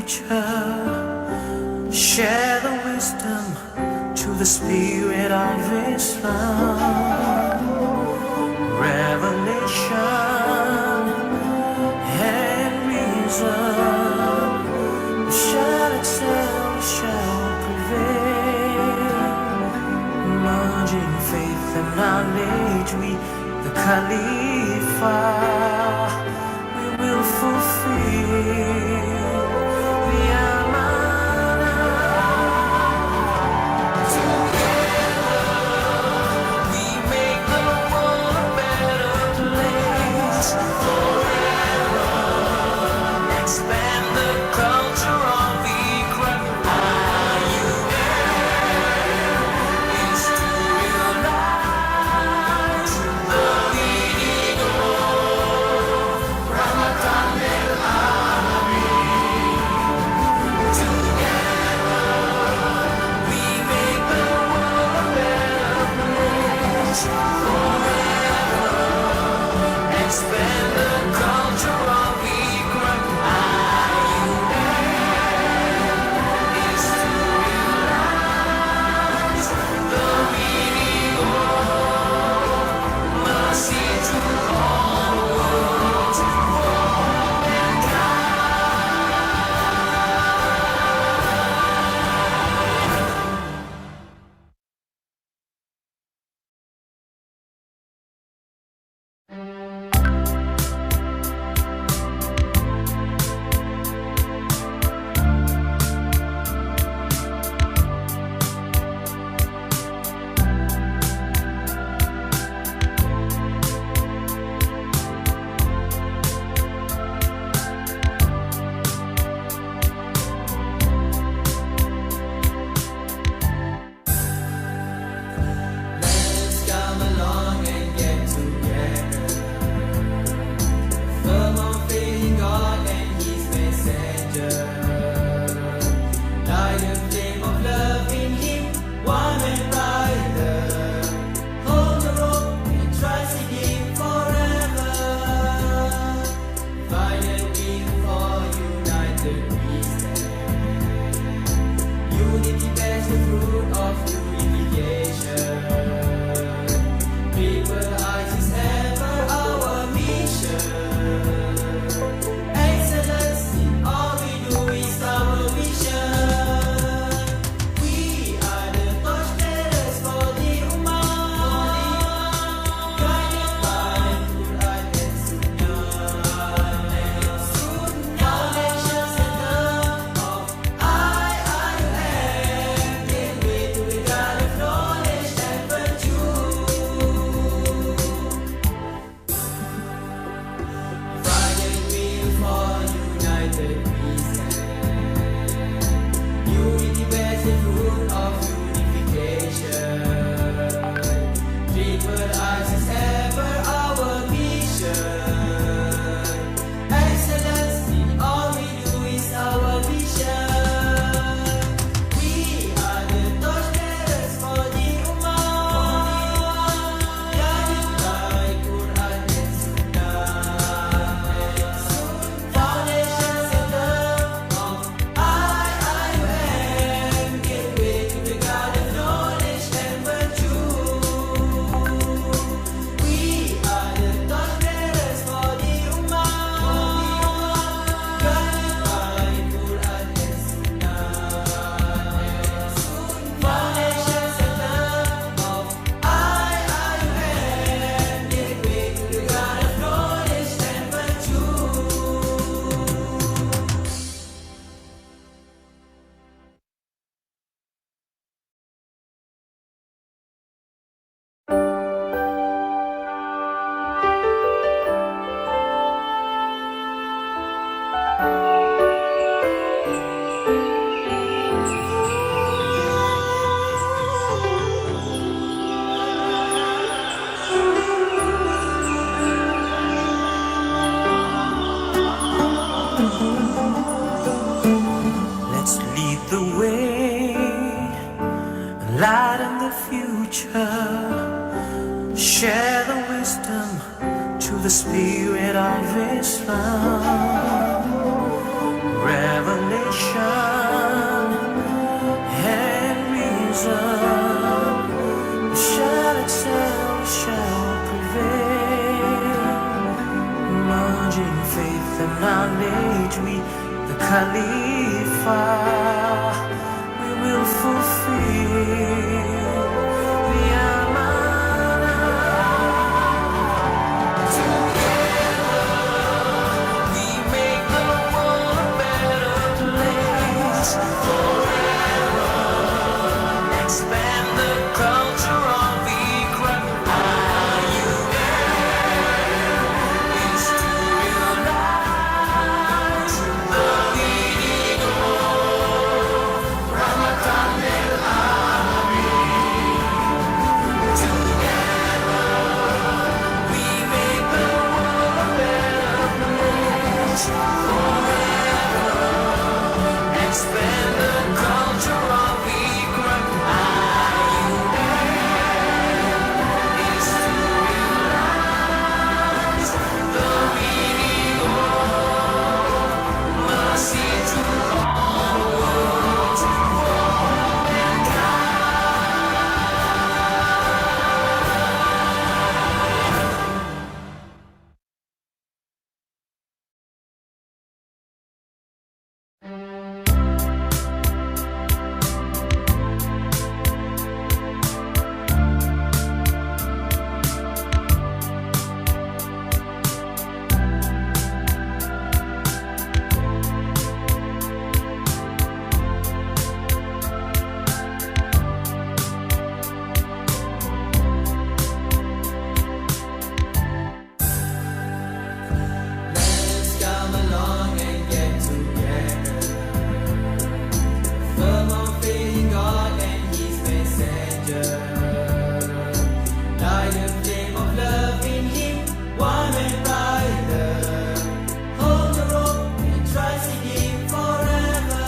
future. Share the wisdom to the spirit of Islam. Revelation and reason shall excel, shall prevail. Merging faith and knowledge, we, the Khalifa, we will fulfill the Alumni. Together we make the world a better place. Forever expand the culture of Ikra. Is to realize the meaning of Ramadan al-Alamin. Together we make the world a better place. Forever expand the culture of Ikra. Is to realize the meaning of mercy to all worlds for Let's come along and get together. Firm on faith in God and His messenger. Light a flame of love in Him, warm and brighter. Hold the rope and trust in Him forever. Find and win for united we stand. Unity bears the fruit of unification. People is ever our mission. Excellence in all we do is our vision. We are the torchbearers for the Ummah, guided by Quran and Sunnah. Foundation center of IIUM, gateway to the God of knowledge and virtue. Divided will for united we stand. Unity bears the fruit of unification. Triple R's is ever our mission. Excellence in all we do is our vision. We are the torchbearers for the Ummah, guided by Quran and Sunnah. Foundation center of IIUM, gateway to the God of knowledge and virtue. We are the torchbearers for the Ummah, guided by Quran and Sunnah. Foundation center of IIUM, gateway to the God of knowledge and virtue. Let's lead the way, light in the future. Share the wisdom to the spirit of Islam. Revelation compassion and reason shall excel, shall prevail. Merging faith and knowledge, we, the Khalifa, we will fulfill the Amanah. Together we make the world a better place forever. Expand the culture of Ikra. Is to realize the meaning of Ramadan al-Alamin. Together we make the world a better place forever. Expand the culture of Ikra. Is to realize the meaning of mercy to all worlds for Let's come along and get together. Firm on faith in God and His messenger. Light the flame of love in Him, warm and brighter. Hold the rope and trust in Him forever.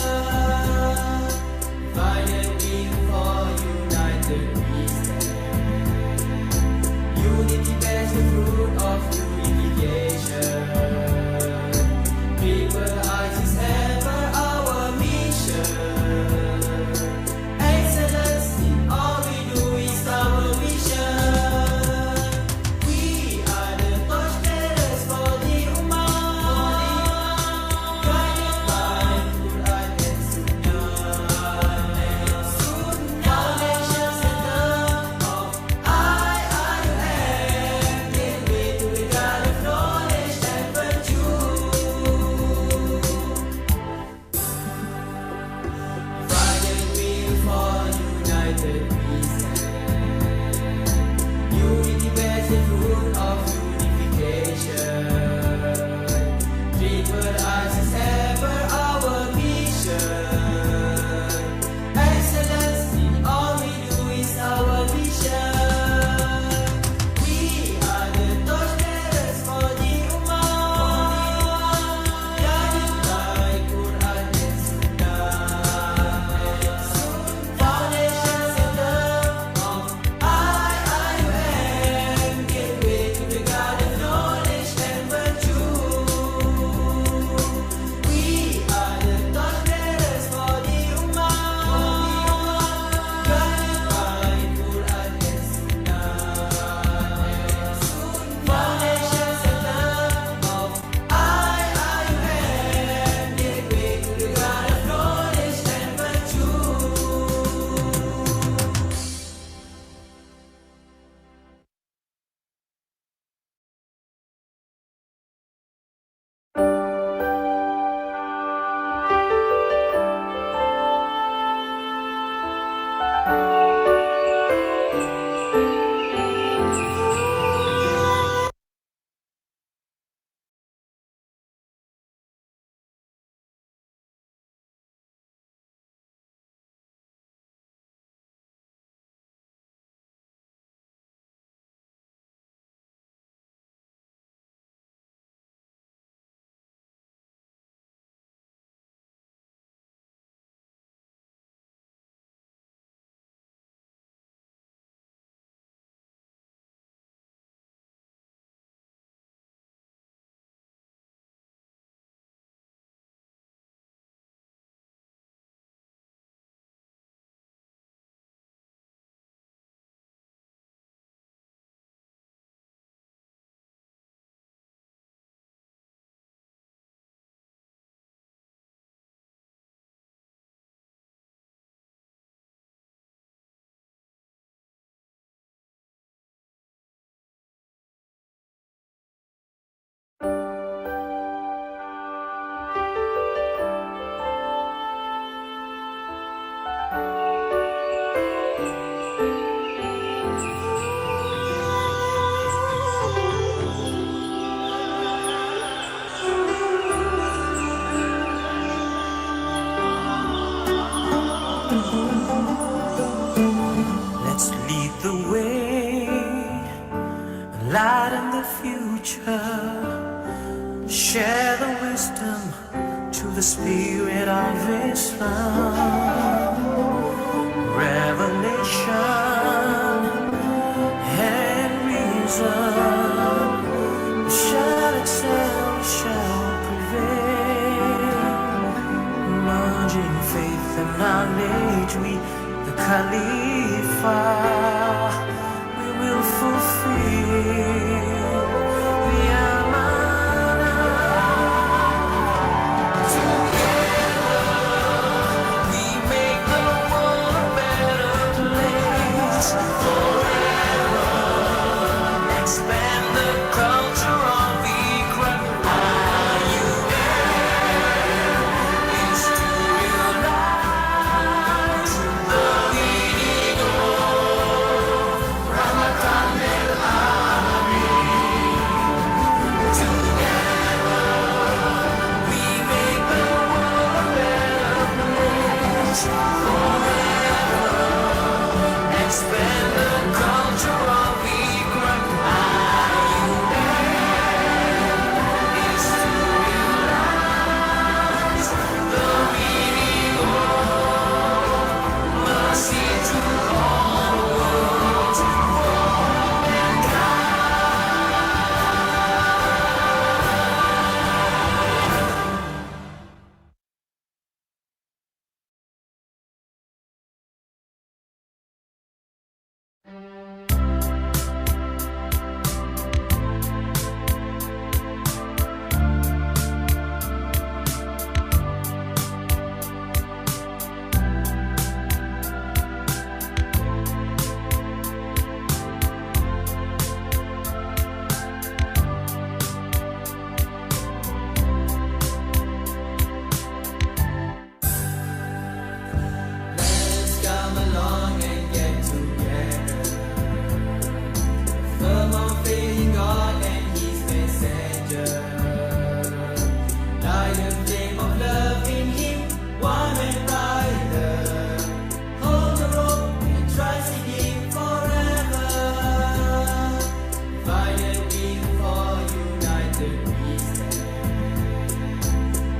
Divided we fall, united we stand. Unity bears the fruit of unification. People eyes is ever our mission. Excellence in all we do is our vision. We are the torchbearers for the Ummah, guided by Quran and Sunnah. Foundation center of IIM, gateway to the God of knowledge and light in the future. Share the wisdom to the spirit of Islam. Revelation and reason shall excel, shall prevail. Merging faith and knowledge, we, the Khalifa, we will fulfill the amanah. Together we make the world a better place. Forever expand the culture of Ikram. Is to realize the meaning of Ramadan al-Alamin. Together we make the world a better place. Forever expand the culture of Ikram. Is to realize the meaning of mercy to all worlds, for Let's come along and get together. Firm on faith in God and His messenger. Light a flame of love in Him, warm and brighter. Hold the rope and trust in Him forever. Divided we fall, united we stand.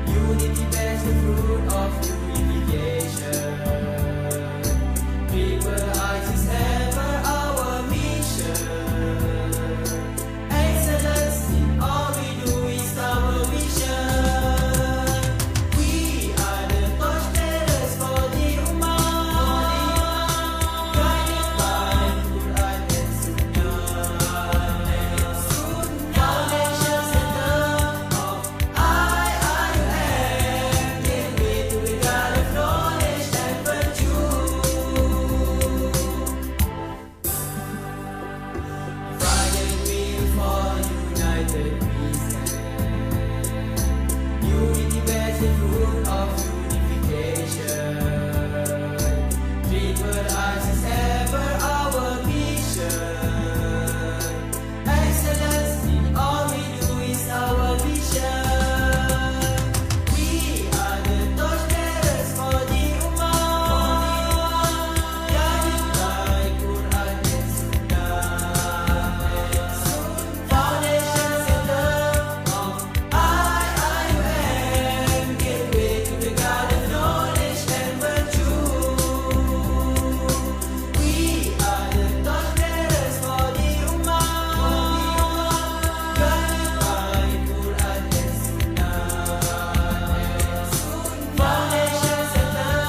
Unity bears the fruit of unification. People eyes is ever our mission. Excellence in all we do is our vision. We are the torchbearers for the Ummah, guided by Quran and Sunnah. Foundation center of IIUM, gateway to the God of knowledge and virtue. Divided we fall, united we stand. Unity bears the fruit of unification. Triple eyes is ever our mission. Excellence in all we do is our vision. We are the torchbearers for the Ummah, guided by Quran and Sunnah. Foundation center of IIUM, gateway to the God of knowledge and virtue. We are the torchbearers for the Ummah, guided by Quran and Sunnah. Foundation center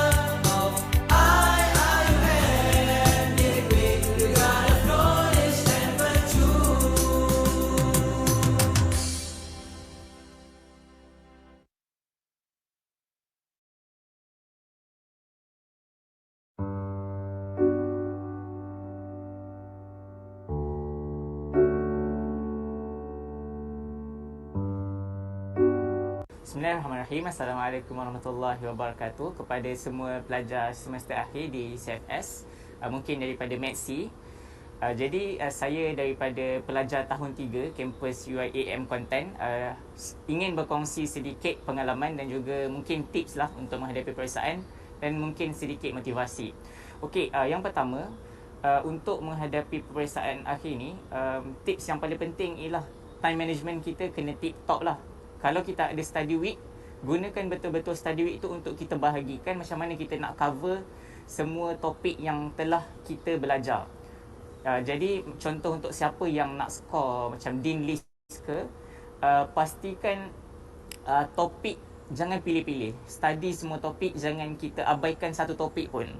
of IIUM, gateway to the God of knowledge and virtue. Bismillahirrahmanirrahim. Assalamualaikum warahmatullahi wabarakatuh kepada semua pelajar semester akhir di CFS, mungkin daripada METC. Jadi saya daripada pelajar tahun 3 kampus UiAM Konten, ingin berkongsi sedikit pengalaman dan juga mungkin tips lah untuk menghadapi peperiksaan dan mungkin sedikit motivasi. Okey, yang pertama, untuk menghadapi peperiksaan akhir ni, tips yang paling penting ialah time management kita kena tip top lah. Kalau kita ada study week, gunakan betul-betul study week tu untuk kita bahagikan macam mana kita nak cover semua topik yang telah kita belajar. Jadi contoh untuk siapa yang nak score macam Dean List ke, pastikan topik jangan pilih-pilih. Study semua topik, jangan kita abaikan satu topik pun.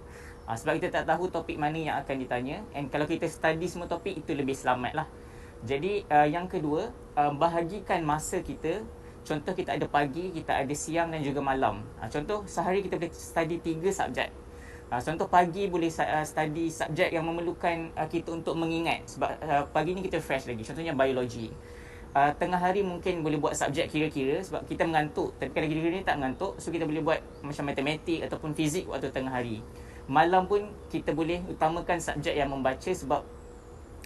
Sebab kita tak tahu topik mana yang akan ditanya. And kalau kita study semua topik, itu lebih selamat lah. Jadi yang kedua, bahagikan masa kita. Contoh kita ada pagi, kita ada siang dan juga malam. Contoh sehari kita boleh study 3 subjek. Contoh pagi boleh study subjek yang memerlukan kita untuk mengingat. Sebab pagi ni kita fresh lagi. Contohnya biologi. Tengah hari mungkin boleh buat subjek kira-kira sebab kita mengantuk. Tapi kalau kira-kira ni tak mengantuk, so kita boleh buat macam matematik ataupun fizik waktu tengah hari. Malam pun kita boleh utamakan subjek yang membaca sebab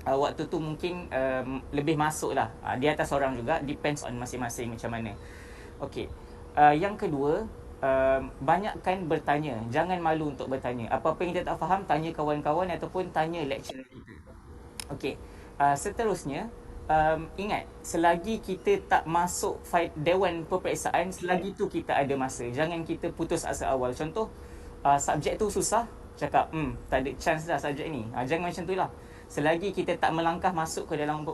waktu tu mungkin lebih masuk lah. Di atas orang juga, depends on masing-masing macam mana. Okey. Yang kedua, banyakkan bertanya. Jangan malu untuk bertanya. Apa-apa yang kita tak faham, tanya kawan-kawan ataupun tanya lecturer kita. Okey. Seterusnya, ingat, selagi kita tak masuk dewan peperiksaan, selagi tu kita ada masa. Jangan kita putus asa awal. Contoh, subjek tu susah, cakap tak ada chance dah subjek ni. Jangan macam tu lah. Selagi kita tak melangkah masuk ke dalam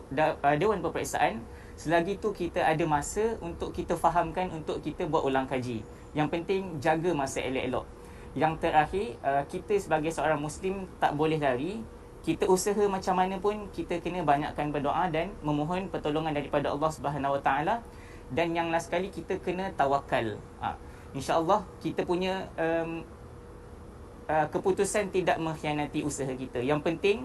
dewan peperiksaan, selagi tu kita ada masa untuk kita fahamkan, untuk kita buat ulang kaji. Yang penting jaga masa elok-elok. Yang terakhir, kita sebagai seorang Muslim tak boleh lari. Kita usaha macam mana pun, kita kena banyakkan berdoa dan memohon pertolongan daripada Allah Subhanahu Wa Taala. Dan yang last sekali, kita kena tawakal. InsyaAllah kita punya keputusan tidak mengkhianati usaha kita. Yang penting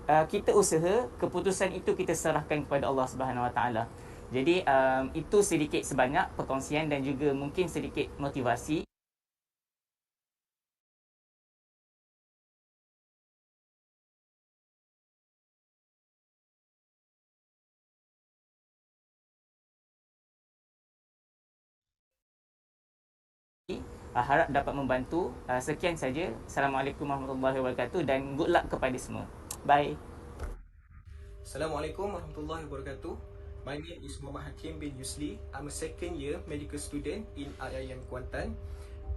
kita usaha, keputusan itu kita serahkan kepada Allah Subhanahu Wa Taala. Jadi itu sedikit sebanyak perkongsian dan juga mungkin sedikit motivasi. Harap dapat membantu. Sekian saja. Assalamualaikum warahmatullahi wabarakatuh dan good luck kepada semua. Bye. Assalamualaikum warahmatullahi wabarakatuh. My name is Muhammad Hakim bin Yusli. I'm a second year medical student in IIM Kuantan.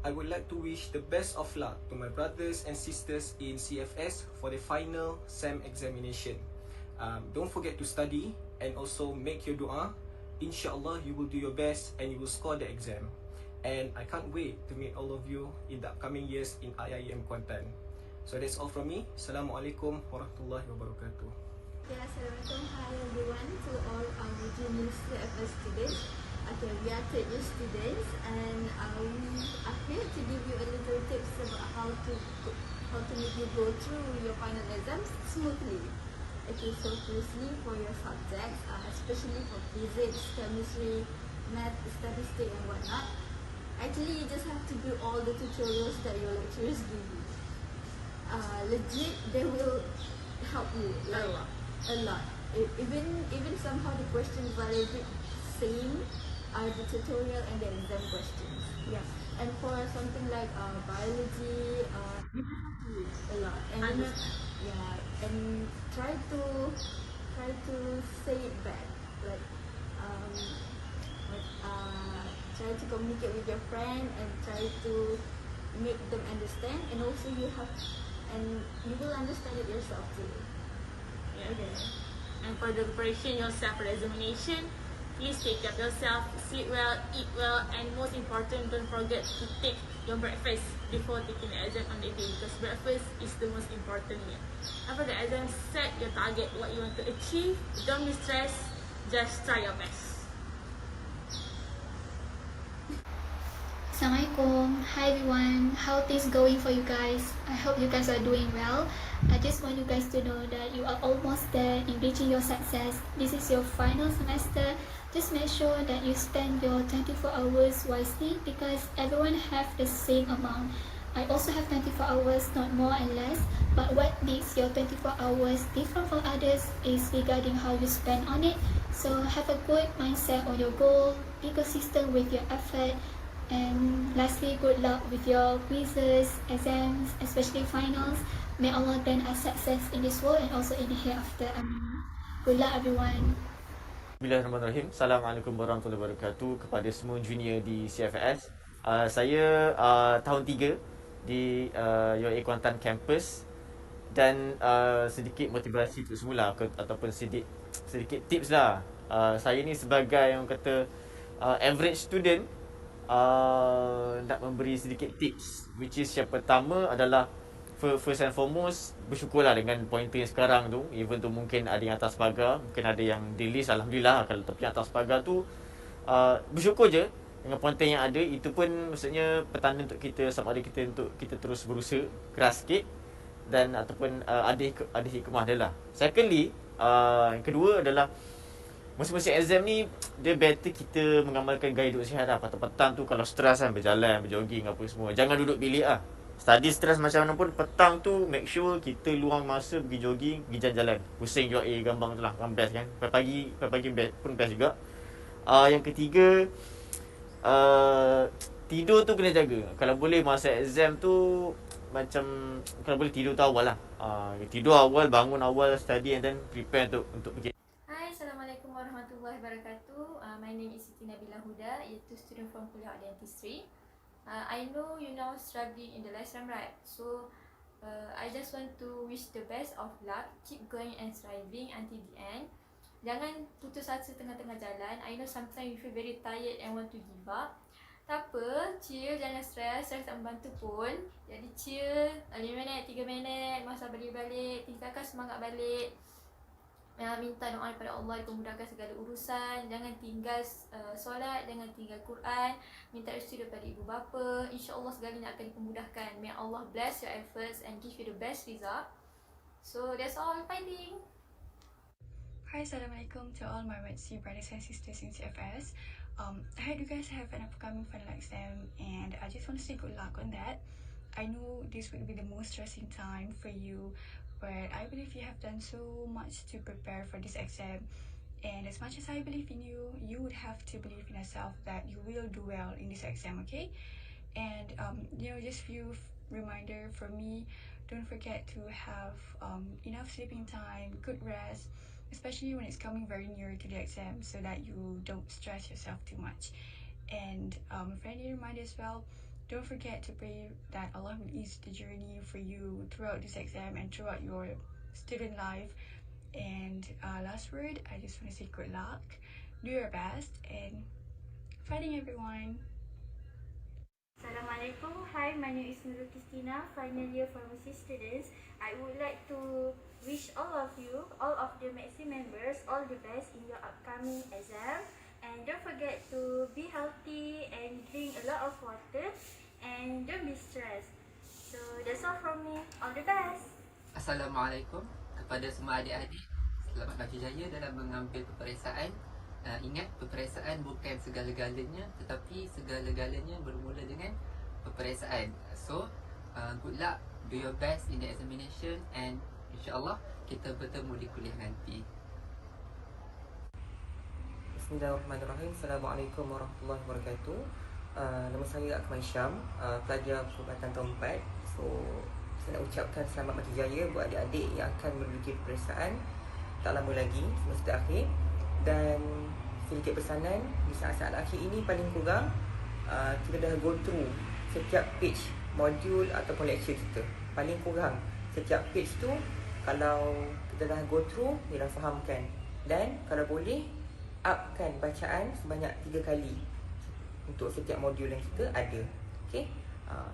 I would like to wish the best of luck to my brothers and sisters in CFS for the final SEM examination. Don't forget to study and also make your dua. InsyaAllah you will do your best and you will score the exam. And I can't wait to meet all of you in the upcoming years in IIM Kuantan. So that's all from me. Assalamualaikum warahmatullahi wabarakatuh. Okay, Assalamualaikum. Hi everyone, to all our junior CFS students. Okay, we are third year students and we are here to give you a little tips about how to make you go through your final exams smoothly. Okay, so firstly for your subjects, especially for physics, chemistry, math, statistics and whatnot, actually you just have to do all the tutorials that your lecturers give you. Legit, they will help you like a lot. Even somehow the questions are a bit same, the tutorial and the exam questions. Yeah. And for something like biology, you just have to read a lot. And and try to say it back. Like try to communicate with your friend and try to make them understand, and also you will understand it yourself too. Yeah. Okay. And for the preparation yourself for the examination, please take care of yourself, sleep well, eat well, and most important, don't forget to take your breakfast before taking the exam on the day, because breakfast is the most important meal. After the exam, set your target, what you want to achieve. Don't be stressed, just try your best. Assalamualaikum. Hi everyone. How things going for you guys? I hope you guys are doing well. I just want you guys to know that you are almost there in reaching your success. This is your final semester. Just make sure that you spend your 24 hours wisely, because everyone have the same amount. I also have 24 hours, not more and less. But what makes your 24 hours different from others is regarding how you spend on it. So have a good mindset on your goal. Be consistent with your effort. And lastly, good luck with your quizzes, exams, especially finals. May Allah grant us success in this world and also in the hereafter. Good luck everyone. Bismillahirrahmanirrahim. Assalamualaikum warahmatullahi wabarakatuh kepada semua junior di CFS. Saya tahun 3 di UAE Kuantan Campus dan sedikit motivasi untuk semula ataupun sedikit tips lah. Saya ni sebagai yang kata average student nak memberi sedikit tips, which is yang pertama adalah first and foremost bersyukurlah dengan pointer yang sekarang tu. Even tu mungkin ada yang atas pagar, mungkin ada yang di list, alhamdulillah. Kalau tapi atas pagar tu bersyukur je dengan pointer yang ada. Itu pun maksudnya petanda untuk kita, sama ada kita untuk kita terus berusaha keras sikit dan ataupun ada hikmah dia lah. Secondly, yang kedua adalah masa-masa exam ni dia better kita mengamalkan gaya hidup sihat lah. Petang-petang tu kalau stres kan, berjalan, berjogging apa semua. Jangan duduk bilik lah. Study stres macam mana pun, petang tu make sure kita luang masa pergi jogging, pergi jalan-jalan. Pusing juga gambang tu lah, kan best kan. Pagi pun best juga. Yang ketiga, tidur tu kena jaga. Kalau boleh masa exam tu macam kalau boleh tidur tu awal lah. Tidur awal, bangun awal, study and then prepare untuk pergi. Hai, Assalamualaikum warahmatullahi wabarakatuh. My name is Siti Nabila Huda, iaitu student from Kuliah Dentistry. I know you now struggling in the lesson, right? So, I just want to wish the best of luck. Keep going and striving until the end. Jangan putus asa tengah-tengah jalan. I know sometimes you feel very tired and want to give up. Tak apa, chill, jangan stress tak membantu pun. Jadi chill, 5 minit, 3 minit, masa balik-balik, tingkatkan semangat balik. Minta doa daripada Allah dipermudahkan segala urusan. Jangan tinggal solat, jangan tinggal Quran. Minta restu daripada ibu bapa. InsyaAllah segalanya akan dipermudahkan. May Allah bless your efforts and give you the best result. So that's all I'm finding. Hi, Assalamualaikum to all my Red brothers and sisters in CFS. I heard you guys have an upcoming final exam and I just want to say good luck on that. I know this would be the most stressing time for you, but I believe you have done so much to prepare for this exam. And as much as I believe in you, you would have to believe in yourself that you will do well in this exam, okay? And just few reminder for me, don't forget to have enough sleeping time, good rest, especially when it's coming very near to the exam, so that you don't stress yourself too much. And friendly reminder as well, don't forget to pray that Allah will ease the journey for you throughout this exam and throughout your student life. And last word, I just want to say good luck, do your best, and fighting everyone. Assalamualaikum. Hi, my name is Nurul Christina, final year pharmacy students. I would like to wish all of you, all of the Maxi members, all the best in your upcoming exam. And don't forget to be healthy and drink a lot of water and don't be stressed. So that's all from me. All the best. Assalamualaikum kepada semua adik-adik. Selamat bagi jaya dalam mengambil peperiksaan. Ingat, peperiksaan bukan segala-galanya, tetapi segala-galanya bermula dengan peperiksaan. So, good luck, do your best in the examination and insyaAllah kita bertemu di kuliah nanti. Bismillahirrahmanirrahim. Assalamualaikum warahmatullahi wabarakatuh. Nama saya Akmal Syam, pelajar perubatan tahun 4. So, saya nak ucapkan selamat mati jaya buat adik-adik yang akan memiliki peperiksaan tak lama lagi, semester akhir. Dan sedikit pesanan, di saat-saat akhir ini paling kurang kita dah go through setiap page modul ataupun lecture kita. Paling kurang setiap page tu, kalau kita dah go through, kita dah fahamkan. Dan kalau boleh, upkan bacaan sebanyak 3 kali untuk setiap modul yang kita ada. Okay?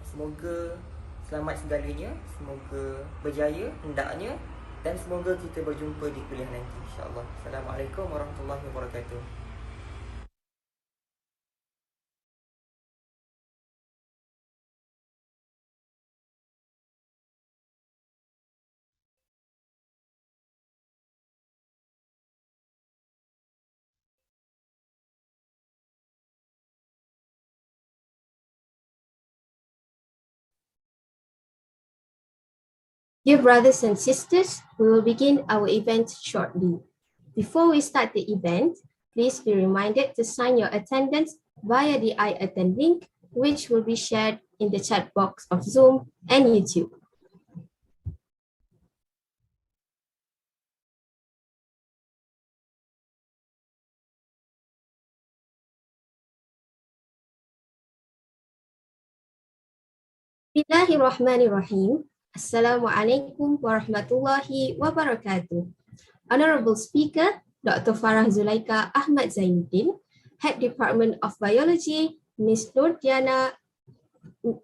Semoga selamat segalanya, semoga berjaya hendaknya, dan semoga kita berjumpa di kuliah nanti, insyaAllah. Assalamualaikum warahmatullahi wabarakatuh. Dear brothers and sisters, we will begin our event shortly. Before we start the event, please be reminded to sign your attendance via the iAttend link, which will be shared in the chat box of Zoom and YouTube. Bismillahirrahmanirrahim. Assalamualaikum warahmatullahi wabarakatuh. Honorable Speaker, Dr. Farah Zulaika Ahmad Zainuddin, Head Department of Biology, Ms. Nur Diana,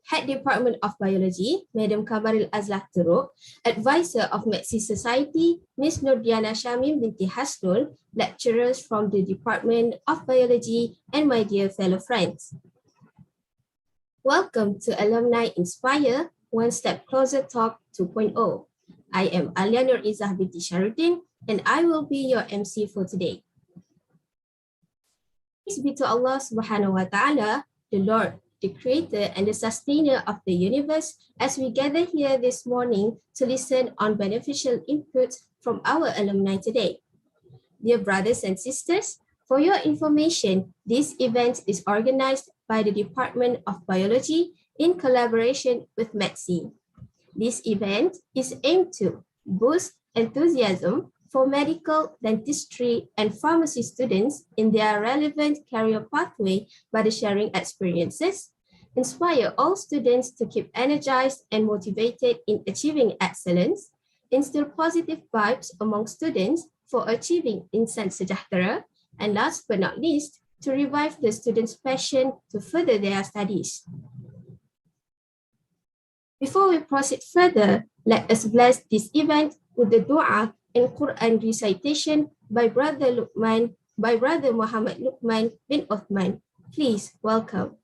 Head Department of Biology, Madam Kamaril Azlah Teruk, Advisor of Medsi Society, Ms. Nur Diana Shamim binti Hasnul, lecturers from the Department of Biology, and my dear fellow friends. Welcome to Alumni Inspire One Step Closer Talk 2.0. I am Alia Nur Izzah binti Sharuddin, and I will be your MC for today. Praise be to Allah subhanahu wa ta'ala, the Lord, the creator and the sustainer of the universe, as we gather here this morning to listen on beneficial inputs from our alumni today. Dear brothers and sisters, for your information, this event is organized by the Department of Biology in collaboration with MEDSI. This event is aimed to boost enthusiasm for medical, dentistry, and pharmacy students in their relevant career pathway by the sharing experiences, inspire all students to keep energized and motivated in achieving excellence, instill positive vibes among students for achieving insan sejahtera, and last but not least, to revive the students' passion to further their studies. Before we proceed further, let us bless this event with the dua and Quran recitation by Brother Muhammad Luqman bin Uthman. Please welcome.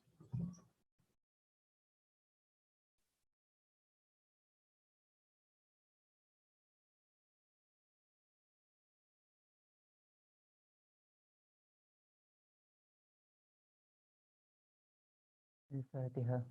Al-Fatihah.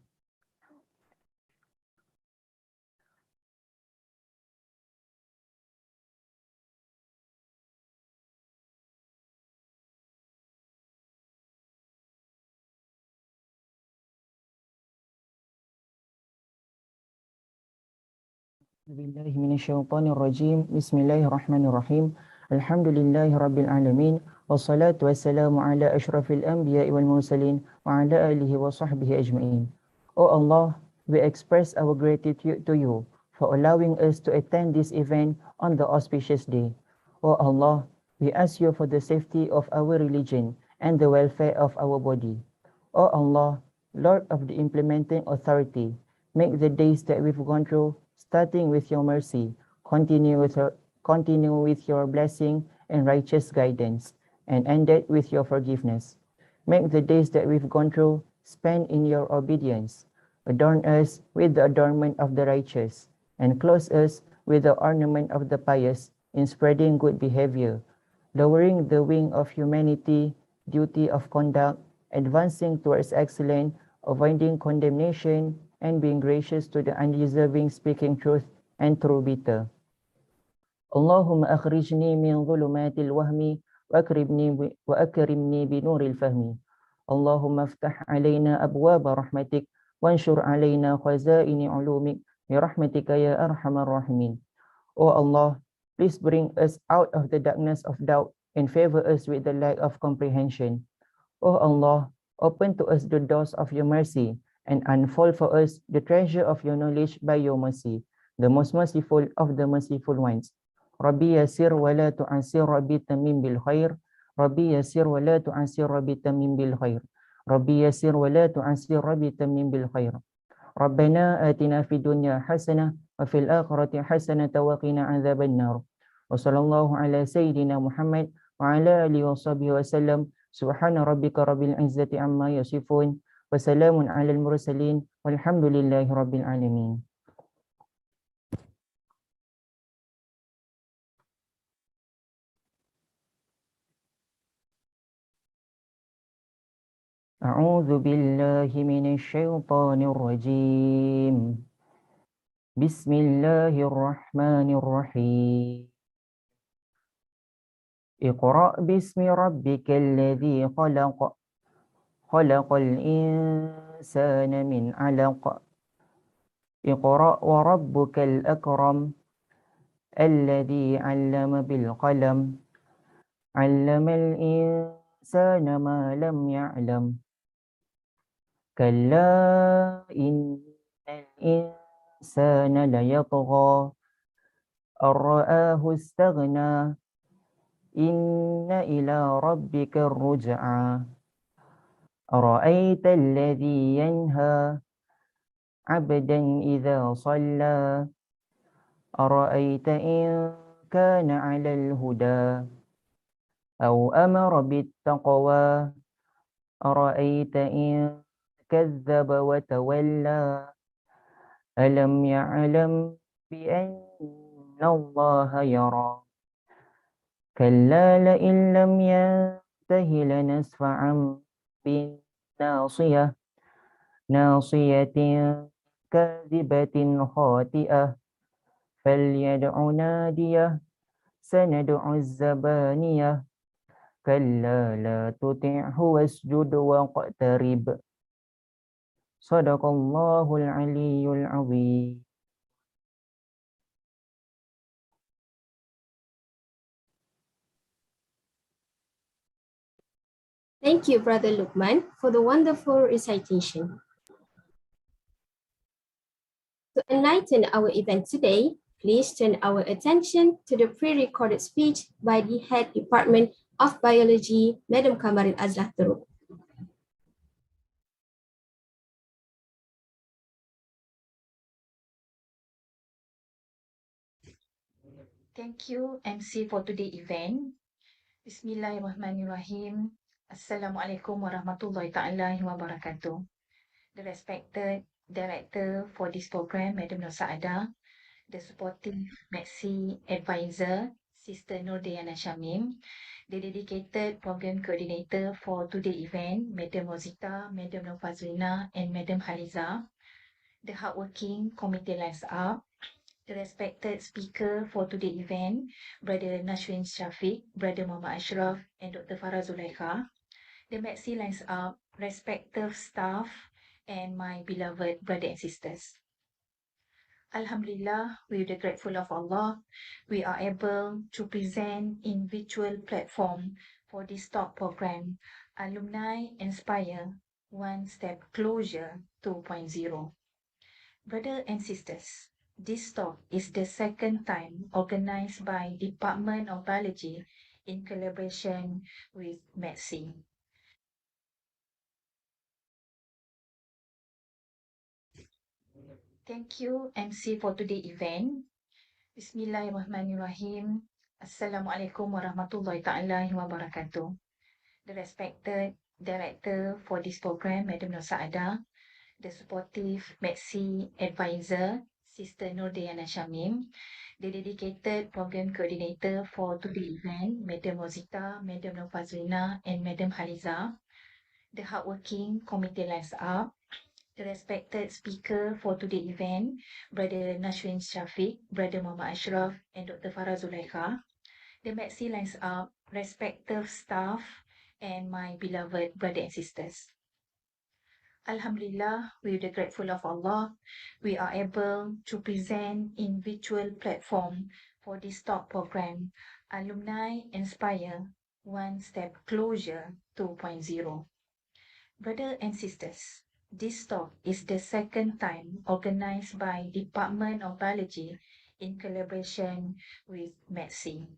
بالله من الشيطان الرجيم بسم الله الرحمن الرحيم الحمد لله رب العالمين والصلاة والسلام على أشرف الأنبياء والمرسلين وعلى آله وصحبه أجمعين. O Allah, we express our gratitude to you for allowing us to attend this event on the auspicious day. O Allah, we ask you for the safety of our religion and the welfare of our body. O Allah, Lord of the implementing authority, make the days that we've gone through, starting with your mercy, continue with your blessing and righteous guidance, and end it with your forgiveness. Make the days that we've gone through spent in your obedience. Adorn us with the adornment of the righteous, and clothe us with the ornament of the pious in spreading good behavior, lowering the wing of humanity, duty of conduct, advancing towards excellence, avoiding condemnation, and being gracious to the undeserving, speaking truth and true bitter. Allahumma akhrijni min dhulumatil wahmi وأكرمني بنور الفهم. اللهم افتح علينا أبواب رحمتك وانشر علينا خزائن علومك برحمتك يا أرحم الراحمين. O Allah, please bring us out of the darkness of doubt and favor us with the light of comprehension. O Allah, open to us the doors of your mercy and unfold for us the treasure of your knowledge by your mercy, the most merciful of the merciful ones. Rabbi yasir wa la tu'asir Rabbi tamim bil khair. Rabbi yasir wa la tu'asir Rabbi tamim bil khair. Rabbi yasir wa la tu'asir Rabbi tamim bil khair. Rabbana atina fid dunya hasanah wa fil akhirati hasanah wa qina adzaban nar. Wa sallallahu ala sayyidina Muhammad wa ala alihi wa sahbihi wa sallam. Subhana rabbika rabbil izzati amma yasifun. Wa salamun ala al mursalin. Walhamdulillahi rabbil alamin. أعوذ بالله من الشيطان الرجيم بسم الله الرحمن الرحيم اقرأ باسم ربك الذي خلق خلق الإنسان من علق اقرأ وربك الأكرم الذي علم بالقلم علم الإنسان ما لم يعلم كلا إن الإنسان ليطغى أن رآه استغنى إن إلى ربك الرجعى أرأيت الذي ينهى عبدا إذا صلى أرأيت إن كان على الهدى أو أمر بالتقوى أرأيت إن كذب وتولى ألم يعلم بأن الله يرى كلا لئن لم ينته لنسفعا بالناصية ناصية كاذبة خاطئة فليدع ناديه سندع الزبانية كلا لا تطعه واسجد واقترب صدق الله العلي العظيم. Thank you, Brother Lukman, for the wonderful recitation. To enlighten our event today, please turn our attention to the pre-recorded speech by the Head Department of Biology, Madam Kamarin Azlah Teruk. Thank you, MC, for today's event. Bismillahirrahmanirrahim. Assalamualaikum warahmatullahi ta'ala wabarakatuh. The respected director for this program, Madam Nur Saada, the supporting Maxi advisor, Sister Nur Dayana Shamim, the dedicated program coordinator for today's event, Madam Rosita, Madam Nur Fazlina, and Madam Haliza, the hardworking committee lines up, the respected speaker for today's event, Brother Nashwin Shafiq, Brother Muhammad Ashraf, and Dr. Farah Zulaikha, the Maxi lines up, respected staff, and my beloved brothers and sisters. Alhamdulillah, we are grateful of Allah, we are able to present in virtual platform for this talk program, Alumni Inspire, One Step Closer 2.0. Brothers and sisters, this talk is the second time organized by Department of Biology in collaboration with MEDSI. Thank you, MC, for today's event. Bismillahirrahmanirrahim. Assalamualaikum warahmatullahi ta'ala wabarakatuh. The respected director for this program, Madam Nur Saada, the supportive Maxi advisor, Sister Nur Dayana Shamim, the dedicated program coordinator for today's event, Madam Rosita, Madam Nur Fazlina, and Madam Haliza, the hardworking committee lines up, the respected speaker for today's event, Brother Nashwin Shafiq, Brother Muhammad Ashraf, and Dr. Farah Zulaikha, the Maxi lines up, respected staff, and my beloved brothers and sisters. Alhamdulillah, we are grateful of Allah, we are able to present in virtual platform for this talk program, Alumni Inspire, One Step Closer 2.0. Brothers and sisters, this talk is the second time organized by Department of Biology in collaboration with MEDSI.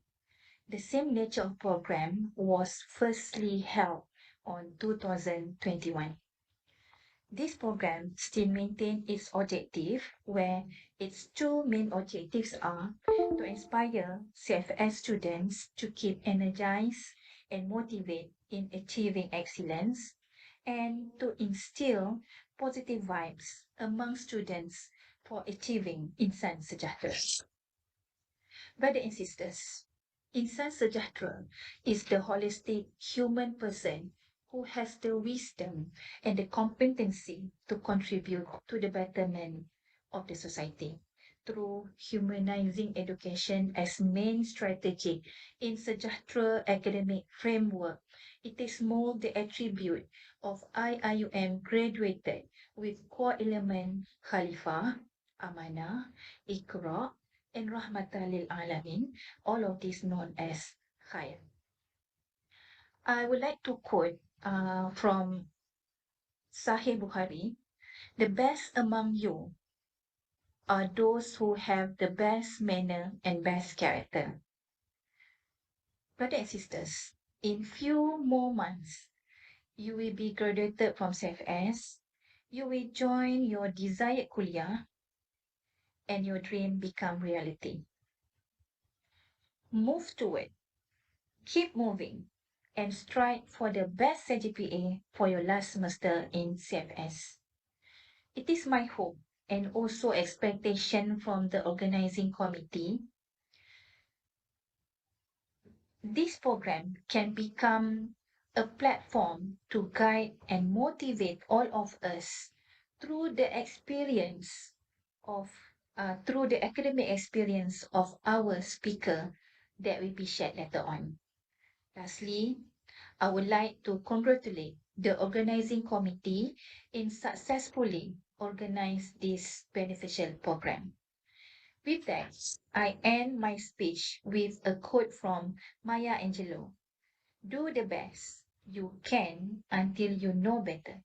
The same nature of program was firstly held on 2021. This program still maintains its objective, where its two main objectives are to inspire CFS students to keep energized and motivated in achieving excellence, and to instill positive vibes among students for achieving insan sejahtera. Brothers and sisters, insan sejahtera is the holistic human person who has the wisdom and the competency to contribute to the betterment of the society through humanizing education as main strategy in Sejahtera academic framework. It is more the attribute of IIUM graduated with core element Khalifah, Amanah, Iqra, and Rahmatan lil Alamin, all of these known as Khair. I would like to quote from Sahih Bukhari, the best among you are those who have the best manner and best character. Brothers and sisters, in few more months, you will be graduated from CFS, you will join your desired kuliah, and your dream become reality. Move toward, keep moving, and strive for the best CGPA for your last semester in CFS. It is my hope and also expectation from the organizing committee this program can become a platform to guide and motivate all of us through the experience of through the academic experience of our speaker that will be shared later on. Lastly, I would like to congratulate the organizing committee in successfully organize this beneficial program. With that, I end my speech with a quote from Maya Angelou. Do the best you can until you know better.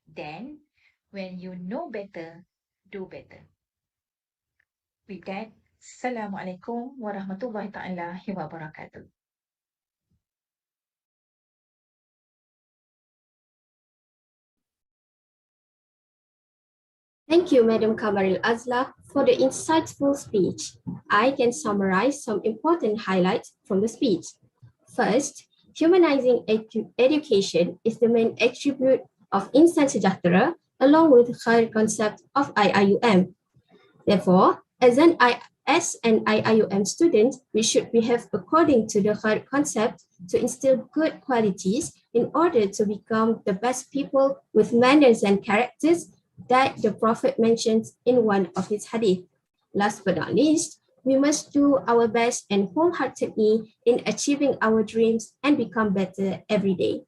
Then, when you know better, do better. With that, Assalamualaikum warahmatullahi ta'ala wabarakatuh. Thank you, Madam Kamaril Azla, for the insightful speech. I can summarize some important highlights from the speech. First, humanizing education is the main attribute of Insan Sejahtera, along with the higher concept of IIUM. Therefore, as an IIUM student, we should behave according to the higher concept to instill good qualities in order to become the best people with manners and characters that the Prophet mentions in one of his hadith. Last but not least, we must do our best and wholeheartedly in achieving our dreams and become better every day.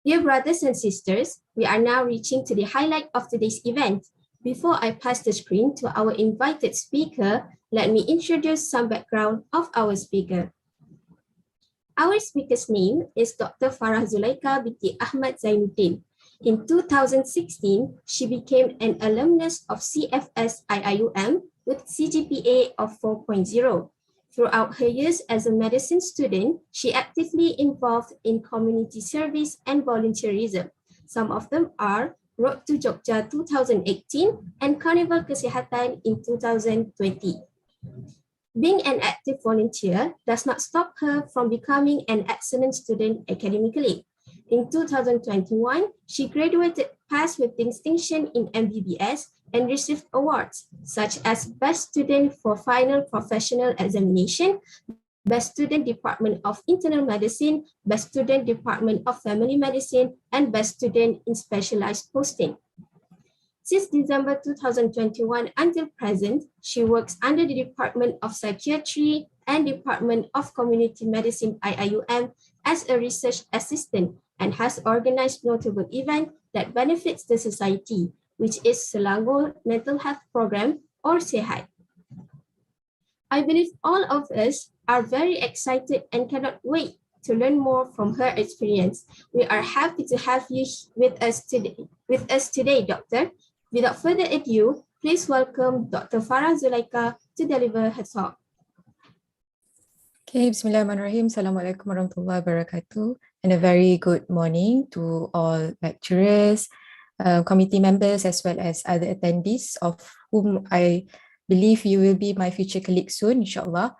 Dear brothers and sisters, we are now reaching to the highlight of today's event. Before I pass the screen to our invited speaker, let me introduce some background of our speaker. Our speaker's name is Dr. Farah Zulaika binti Ahmad Zainuddin. In 2016, she became an alumnus of CFS IIUM with CGPA of 4.0. Throughout her years as a medicine student, she actively involved in community service and volunteerism. Some of them are Road to Jogja 2018 and Carnival Kesihatan in 2020. Being an active volunteer does not stop her from becoming an excellent student academically. In 2021, she graduated passed with distinction in MBBS and received awards such as Best Student for Final Professional Examination, Best Student Department of Internal Medicine, Best Student Department of Family Medicine, and Best Student in Specialized Posting. Since December 2021 until present, she works under the Department of Psychiatry and Department of Community Medicine IIUM as a research assistant and has organized notable events that benefits the society, which is Selangor Mental Health Program or SEHAT. I believe all of us are very excited and cannot wait to learn more from her experience. We are happy to have you with us today, Doctor. Without further ado, please welcome Dr. Farah Zulaika to deliver her talk. Okay, Bismillahirrahmanirrahim. Assalamualaikum warahmatullahi wabarakatuh. And a very good morning to all lecturers, committee members, as well as other attendees of whom I believe you will be my future colleagues soon, inshallah.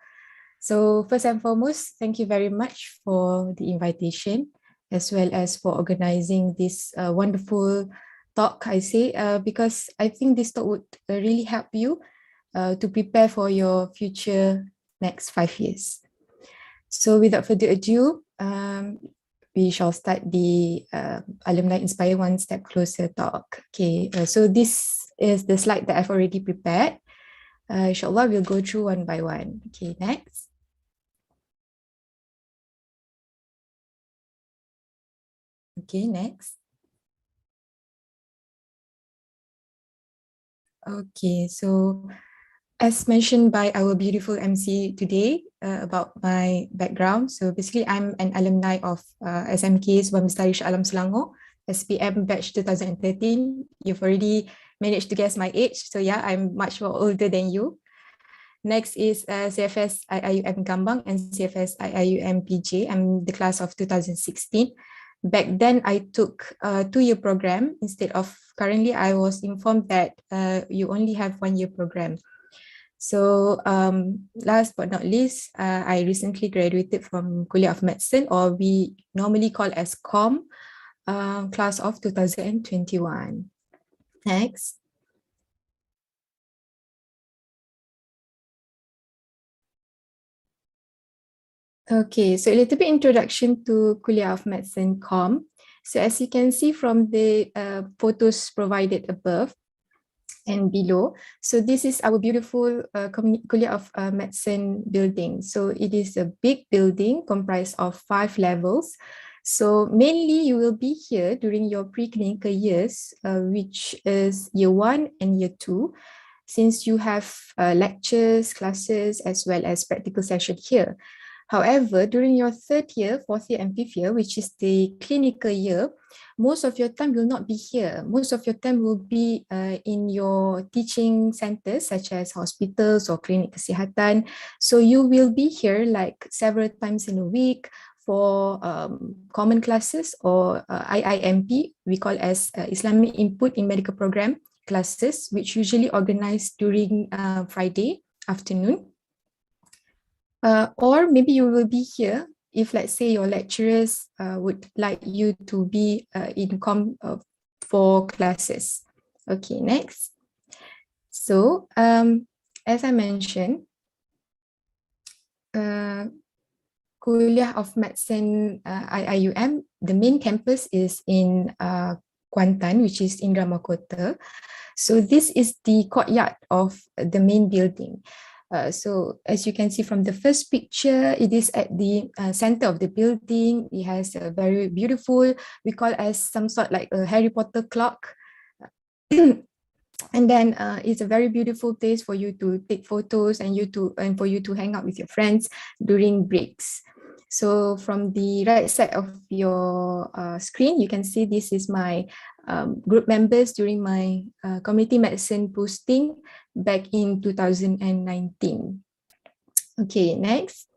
So first and foremost, thank you very much for the invitation, as well as for organizing this wonderful talk, I say, because I think this talk would really help you to prepare for your future next 5 years. So without further ado, we shall start the Alumni Inspire One Step Closer talk. Okay, so this is the slide that I've already prepared. Inshallah, we'll go through one by one. Okay, next. Okay, next. Okay, so as mentioned by our beautiful MC today about my background, so basically I'm an alumni of SMK's Wamistari Alam Selangor, SPM batch 2013. You've already managed to guess my age. So yeah, I'm much more older than you. Next is CFS IIUM Gambang and CFS IIUM PJ. I'm the class of 2016. Back then, I took a 2-year program instead of currently. I was informed that you only have 1-year program. So last but not least, I recently graduated from Kuliah of Medicine, or we normally call as COM, class of 2021. Next. Okay, so a little bit introduction to Kuliah of Medicine COM. So as you can see from the photos provided above and below, so this is our beautiful Kuliah of Medicine building. So it is a big building comprised of 5 levels. So mainly you will be here during your preclinical years, which is year 1 and year 2, since you have lectures, classes, as well as practical session here. However, during your 3rd year, 4th year, and 5th year, which is the clinical year, most of your time will not be here. Most of your time will be in your teaching centers, such as hospitals or clinic kesihatan. So you will be here like several times in a week for common classes or IIMP, we call as Islamic Input in Medical Program classes, which usually organized during Friday afternoon. Or maybe you will be here if, let's say, your lecturers would like you to be in for classes. Okay, next. So, as I mentioned, Kuliah of Medicine IIUM, the main campus is in Kuantan, which is Indra Makota. So this is the courtyard of the main building. So as you can see from the first picture, it is at the center of the building. It has a very beautiful, we call as some sort like a Harry Potter clock. And then it's a very beautiful place for you to take photos and for you to hang out with your friends during breaks. So from the right side of your screen, you can see this is my group members during my community medicine posting back in 2019. Okay, next.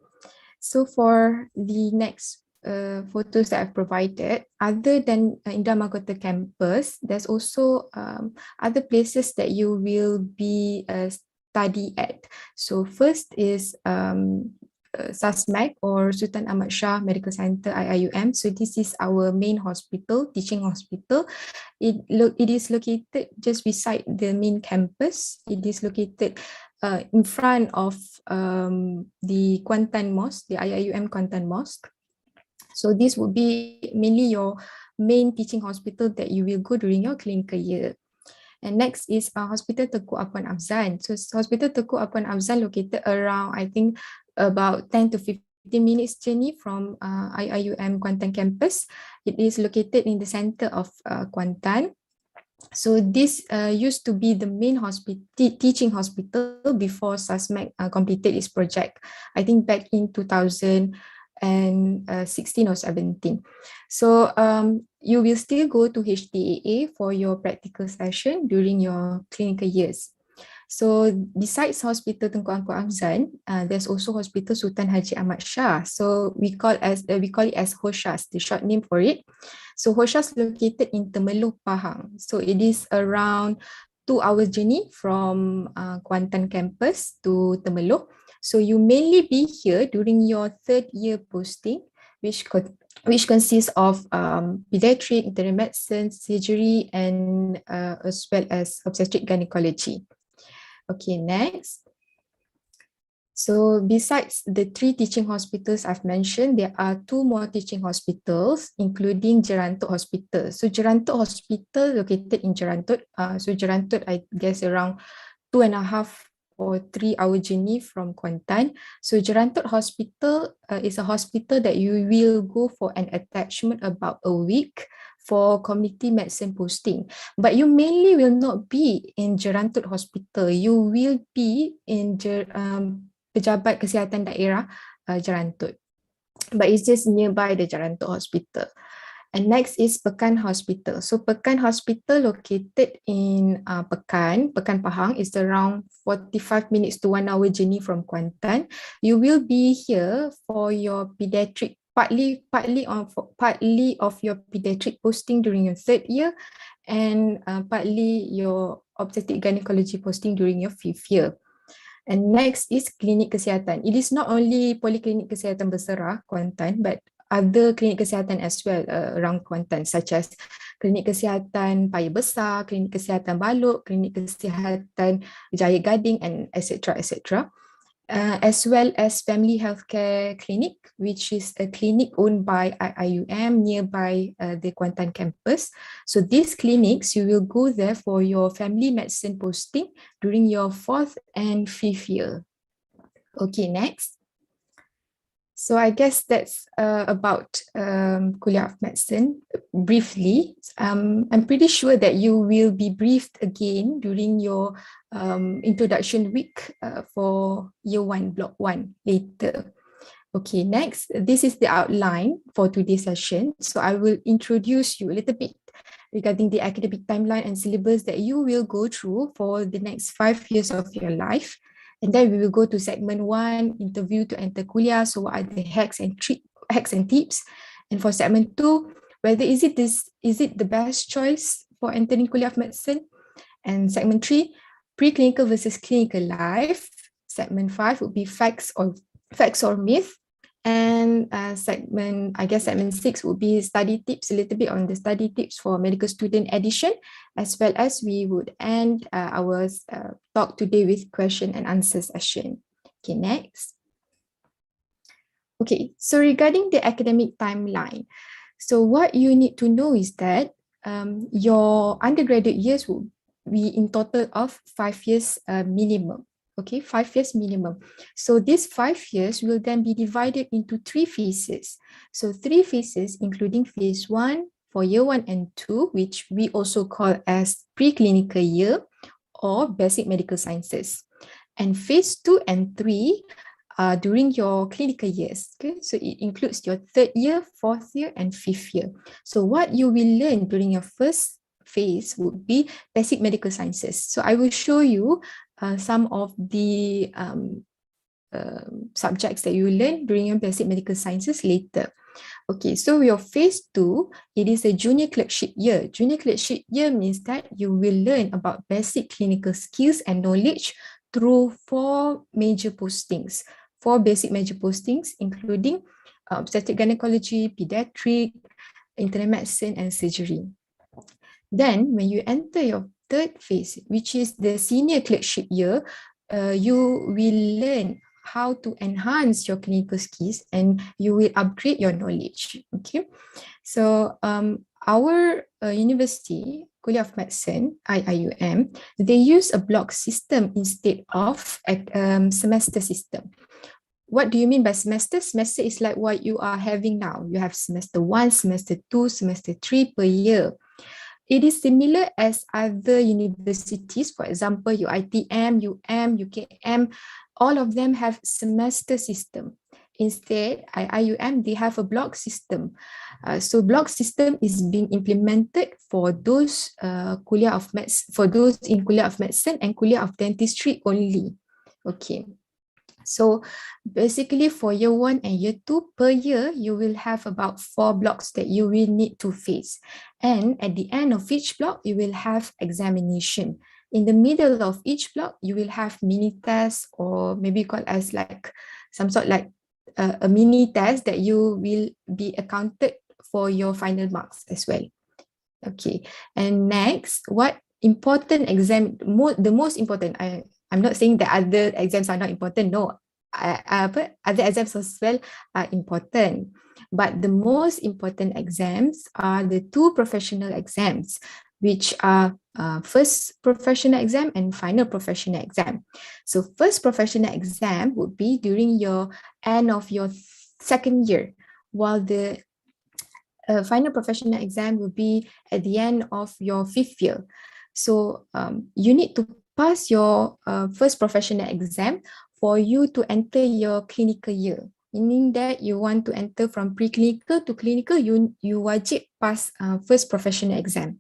So for the next photos that I've provided, other than Indra Makota campus, there's also other places that you will be study at. So first is SASMAC, or Sultan Ahmad Shah Medical Center IIUM. So this is our main hospital, teaching hospital. It is located just beside the main campus. It is located in front of the Kuantan Mosque, the IIUM Kuantan Mosque. So this would be mainly your main teaching hospital that you will go during your clinical year. And next is Hospital Teku Apuan Afzan. So Hospital Teku Apuan Afzan located around, I think, about 10 to 15 minutes journey from IIUM Kuantan campus. It is located in the center of Kuantan. So this used to be the main teaching hospital before SASMAC completed its project, I think back in 2016 or 17. So you will still go to HTAA for your practical session during your clinical years. So besides Hospital Tengku Apuan Afzan, there's also Hospital Sultan Haji Ahmad Shah. So we call it as HOSHAS, the short name for it. So HOSHAS located in Temeloh, Pahang. So it is around 2-hour journey from Kuantan campus to Temeloh. So you mainly be here during your 3rd year posting, which consists of pediatric, internal medicine, surgery, and as well as obstetric gynecology. Okay, next. So besides the 3 teaching hospitals I've mentioned, there are 2 more teaching hospitals, including Jerantot Hospital. So Jerantot Hospital located in Jerantot. So Jerantot, I guess around 2.5 or 3-hour journey from Kuantan. So Jerantot Hospital is a hospital that you will go for an attachment about a week for community medicine posting. But you mainly will not be in Jerantot Hospital. You will be in Pejabat Kesihatan Daerah Jerantot. But it's just nearby the Jerantot Hospital. And next is Pekan Hospital. So Pekan Hospital located in Pekan Pahang is around 45 minutes to 1 hour journey from Kuantan. You will be here for your pediatric partly of your pediatric posting during your third year, and partly your obstetric gynecology posting during your fifth year. And next is klinik kesihatan. It is not only Poliklinik Kesihatan Bersera, Kuantan, but other klinik kesihatan as well around Kuantan, such as klinik kesihatan Paya Besar, klinik kesihatan Balok, klinik kesihatan Jaya Gading, and etc. etc. As well as Family Healthcare Clinic, which is a clinic owned by IUM nearby the Kuantan campus. So these clinics, you will go there for your family medicine posting during your 4th and 5th year. Okay, next. So I guess that's about Kuliah of Medicine briefly. I'm pretty sure that you will be briefed again during your introduction week for year 1, block 1 later. Okay, next, this is the outline for today's session. So I will introduce you a little bit regarding the academic timeline and syllabus that you will go through for the next 5 years of your life. And then we will go to segment 1, interview to enter kuliah. So what are the hacks and tips? And for segment 2, whether is it the best choice for entering kuliah of medicine? And segment 3, preclinical versus clinical life. Segment 5 would be facts or myth. And segment 6 would be study tips, a little bit on the study tips for medical student edition, as well as we would end our talk today with question and answer session. Okay, next. Okay, so regarding the academic timeline, so what you need to know is that your undergraduate years will be in total of 5 years minimum. Okay, 5 years minimum. So these 5 years will then be divided into 3 phases. So 3 phases, including phase 1 for year 1 and 2, which we also call as preclinical year or basic medical sciences. And phase 2 and 3 during your clinical years. Okay, so it includes your 3rd year, 4th year, and 5th year. So what you will learn during your first phase would be basic medical sciences. So I will show you some of the subjects that you will learn during your basic medical sciences later. Okay, so your phase 2, it is a junior clerkship year. Junior clerkship year means that you will learn about basic clinical skills and knowledge through 4 major postings. 4 basic major postings, including obstetric gynecology, pediatric, internal medicine, and surgery. Then, when you enter your 3rd phase, which is the senior clerkship year, you will learn how to enhance your clinical skills and you will upgrade your knowledge. Okay, so our university, Kuliah of Medicine, IUM, they use a block system instead of semester system. What do you mean by semester? Semester is like what you are having now. You have semester 1, semester 2, semester 3 per year. It is similar as other universities, for example, UiTM, UKM, all of them have semester system. Instead, IUM, they have a block system. So block system is being implemented for those for those in Kuliah of Medicine and Kuliah of Dentistry only. Okay. So basically for year 1 and year 2 per year, you will have about 4 blocks that you will need to face. And at the end of each block, you will have examination. In the middle of each block, you will have mini tests, or maybe called as like some sort like a mini test that you will be accounted for your final marks as well. Okay, and next, what important exam, the most important, I'm not saying that other exams are not important. No, other exams as well are important. But the most important exams are the 2 professional exams, which are first professional exam and final professional exam. So first professional exam would be during your end of your 2nd year, while the final professional exam will be at the end of your 5th year. So you need to pass your first professional exam for you to enter your clinical year. meaning that you want to enter from preclinical to clinical, you wajib pass first professional exam.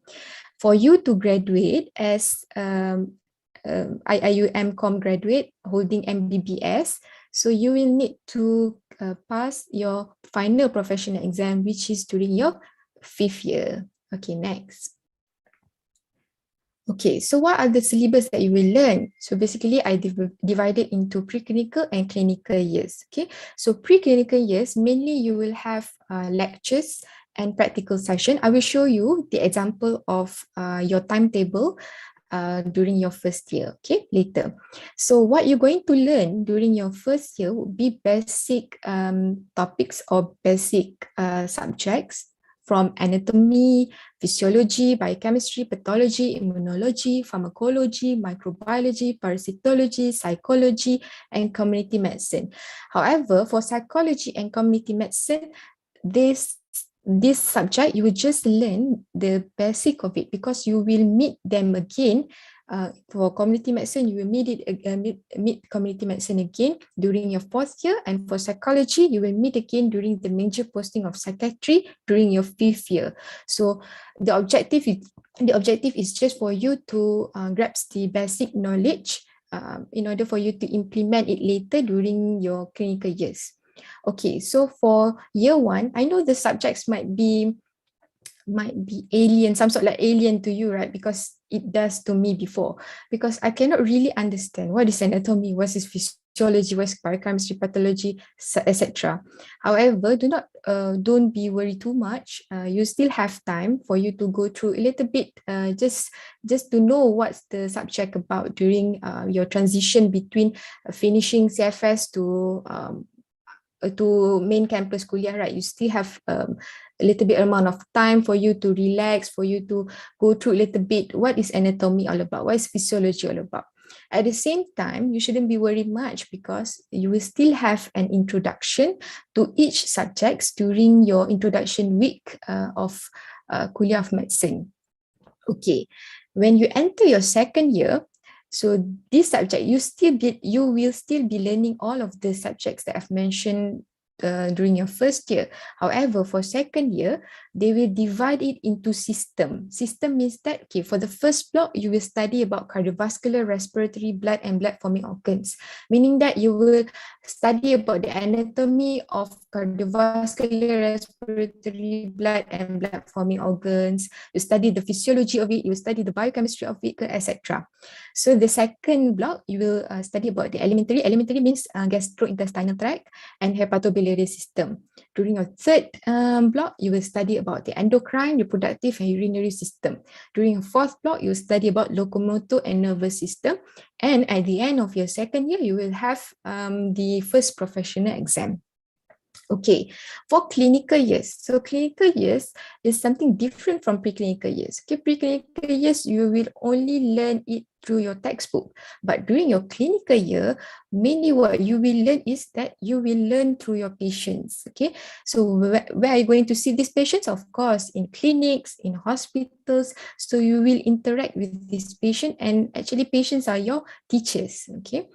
For you to graduate as IIU MCOM graduate holding MBBS, so you will need to pass your final professional exam, which is during your 5th year. Okay, next. Okay, so what are the syllabus that you will learn? So basically, I divided into preclinical and clinical years. Okay, so preclinical years, mainly you will have lectures and practical session. I will show you the example of your timetable during your first year, okay, later. So what you're going to learn during your first year would be basic topics or basic subjects from anatomy, physiology, biochemistry, pathology, immunology, pharmacology, microbiology, parasitology, psychology, and community medicine. However, for psychology and community medicine, this subject, you will just learn the basic of it because you will meet them again. For community medicine, you will meet community medicine again during your 4th year, and for psychology, you will meet again during the major posting of psychiatry during your 5th year. So the objective is just for you to grasp the basic knowledge in order for you to implement it later during your clinical years. Okay, so for year 1, I know the subjects might be alien, some sort like alien to you, right? Because it does to me before, because I cannot really understand what is anatomy, what is physiology, what is biochemistry, pathology, etc. However, don't be worried too much. You still have time for you to go through a little bit, just to know what's the subject about during your transition between finishing CFS to main campus kuliah, right? You still have a little bit amount of time for you to relax, for you to go through a little bit what is anatomy all about, what is physiology all about. At the same time, you shouldn't be worried much because you will still have an introduction to each subjects during your introduction week of kuliah of medicine. Okay, when you enter your 2nd year, so this subject, you will still be learning all of the subjects that I've mentioned during your 1st year. However, for 2nd year, they will divide it into system. System means that, okay, for the first block, you will study about cardiovascular, respiratory, blood, and blood-forming organs, meaning that you will study about the anatomy of cardiovascular, respiratory, blood, and blood-forming organs. You study the physiology of it, you study the biochemistry of it, etc. So the 2nd block, you will study about the alimentary. Alimentary means gastrointestinal tract and hepatobiliary system. During your 3rd block, you will study about the endocrine, reproductive, and urinary system. During your 4th block, you will study about locomotor and nervous system. And at the end of your 2nd year, you will have the first professional exam. Okay, for clinical years. So clinical years is something different from preclinical years. Okay, preclinical years, you will only learn it through your textbook. But during your clinical year, mainly what you will learn is that you will learn through your patients. Okay, so where are you going to see these patients? Of course, in clinics, in hospitals. So you will interact with this patient, and actually patients are your teachers. Okay.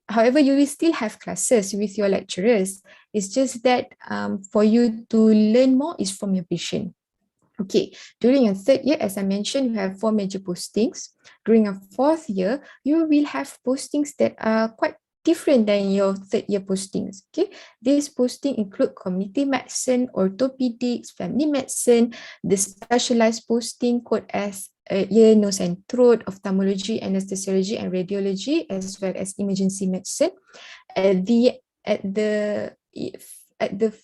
However, you will still have classes with your lecturers. It's just that for you to learn more is from your patient. Okay, during your 3rd year, as I mentioned, you have 4 major postings. During your 4th year, you will have postings that are quite different than your 3rd year postings. Okay, these postings include community medicine, orthopedics, family medicine, the specialized posting code as ear, nose, and throat, ophthalmology, anesthesiology, and radiology, as well as emergency medicine. At the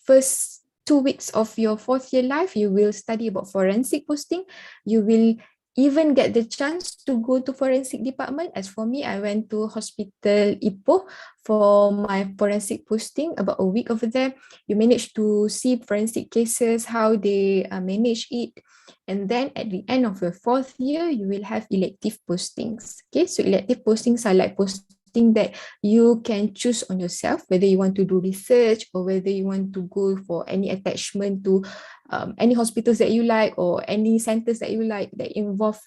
first 2 weeks of your 4th year life, you will study about forensic posting. You will even get the chance to go to forensic department. As for me, I went to Hospital Ipoh for my forensic posting, about a week over there. You manage to see forensic cases, how they manage it. And then at the end of your 4th year, you will have elective postings. Okay, so elective postings are like posting that you can choose on yourself, whether you want to do research or whether you want to go for any attachment to any hospitals that you like or any centers that you like that involve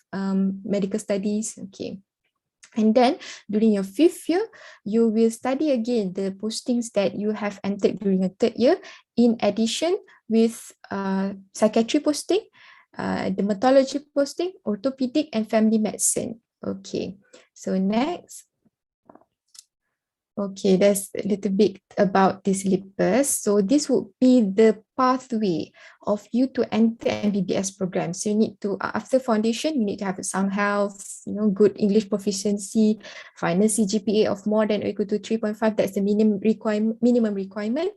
medical studies. Okay. And then during your 5th year, you will study again the postings that you have entered during your 3rd year, in addition with psychiatry posting, dermatology posting, orthopedic and family medicine. Okay, so next. Okay, that's a little bit about the syllabus. So this would be the pathway of you to enter MBBS program. So you need to, after foundation, you need to have a sound health, good English proficiency, final CGPA of more than or equal to 3.5. That's the minimum requirement.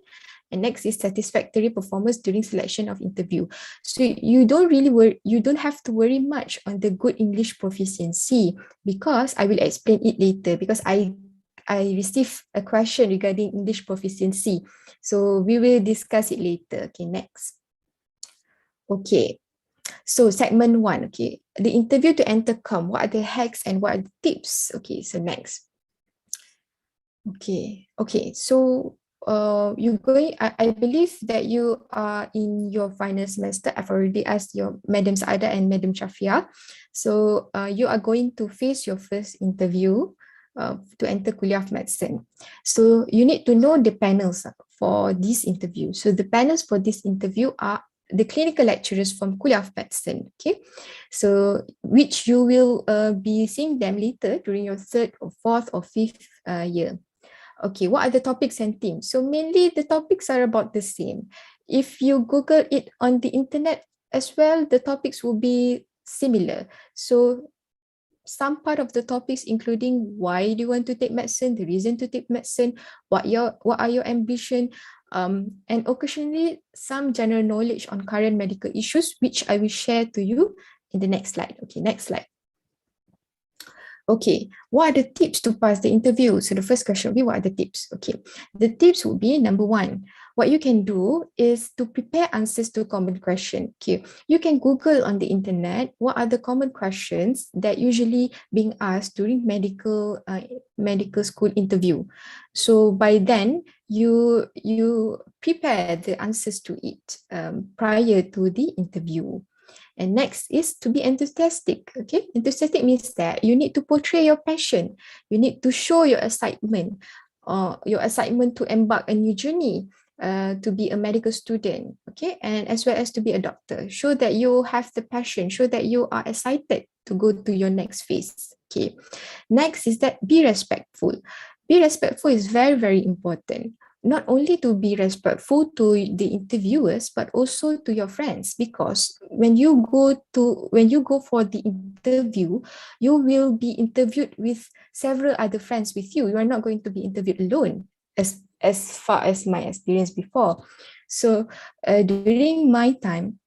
And next is satisfactory performance during selection of interview. So you don't have to worry much on the good English proficiency, because I will explain it later, because I received a question regarding English proficiency. So we will discuss it later. Okay, next. Okay, so segment 1, okay. The interview to enter COM, what are the hacks and what are the tips? Okay, so next. Okay, so I believe that you are in your final semester. I've already asked your Madam Saada and Madam Shafia. So you are going to face your first interview to enter Kuliah of Medicine. So you need to know the panels for this interview. So the panels for this interview are the clinical lecturers from Kuliah of Medicine, okay? So which you will be seeing them later during your 3rd or 4th or 5th year. Okay, what are the topics and themes? So mainly the topics are about the same. If you Google it on the internet as well, the topics will be similar. So some part of the topics including why do you want to take medicine, the reason to take medicine, what are your ambition, and occasionally some general knowledge on current medical issues, which I will share to you in the next slide. Okay, next slide. Okay, what are the tips to pass the interview? So the first question will be, what are the tips? Okay, the tips will be, number 1, what you can do is to prepare answers to a common question. Okay, you can Google on the internet what are the common questions that usually being asked during medical school interview. So by then you prepare the answers to it prior to the interview. And next is to be enthusiastic. Okay, enthusiastic means that you need to portray your passion. You need to show your excitement to embark a new journey, to be a medical student. Okay, and as well as to be a doctor. Show that you have the passion. Show that you are excited to go to your next phase. Okay, next is that be respectful. Be respectful is very, very important. Not only to be respectful to the interviewers, but also to your friends, because when you go for the interview, you will be interviewed with several other friends with you. You are not going to be interviewed alone, as far as my experience before. So during my time,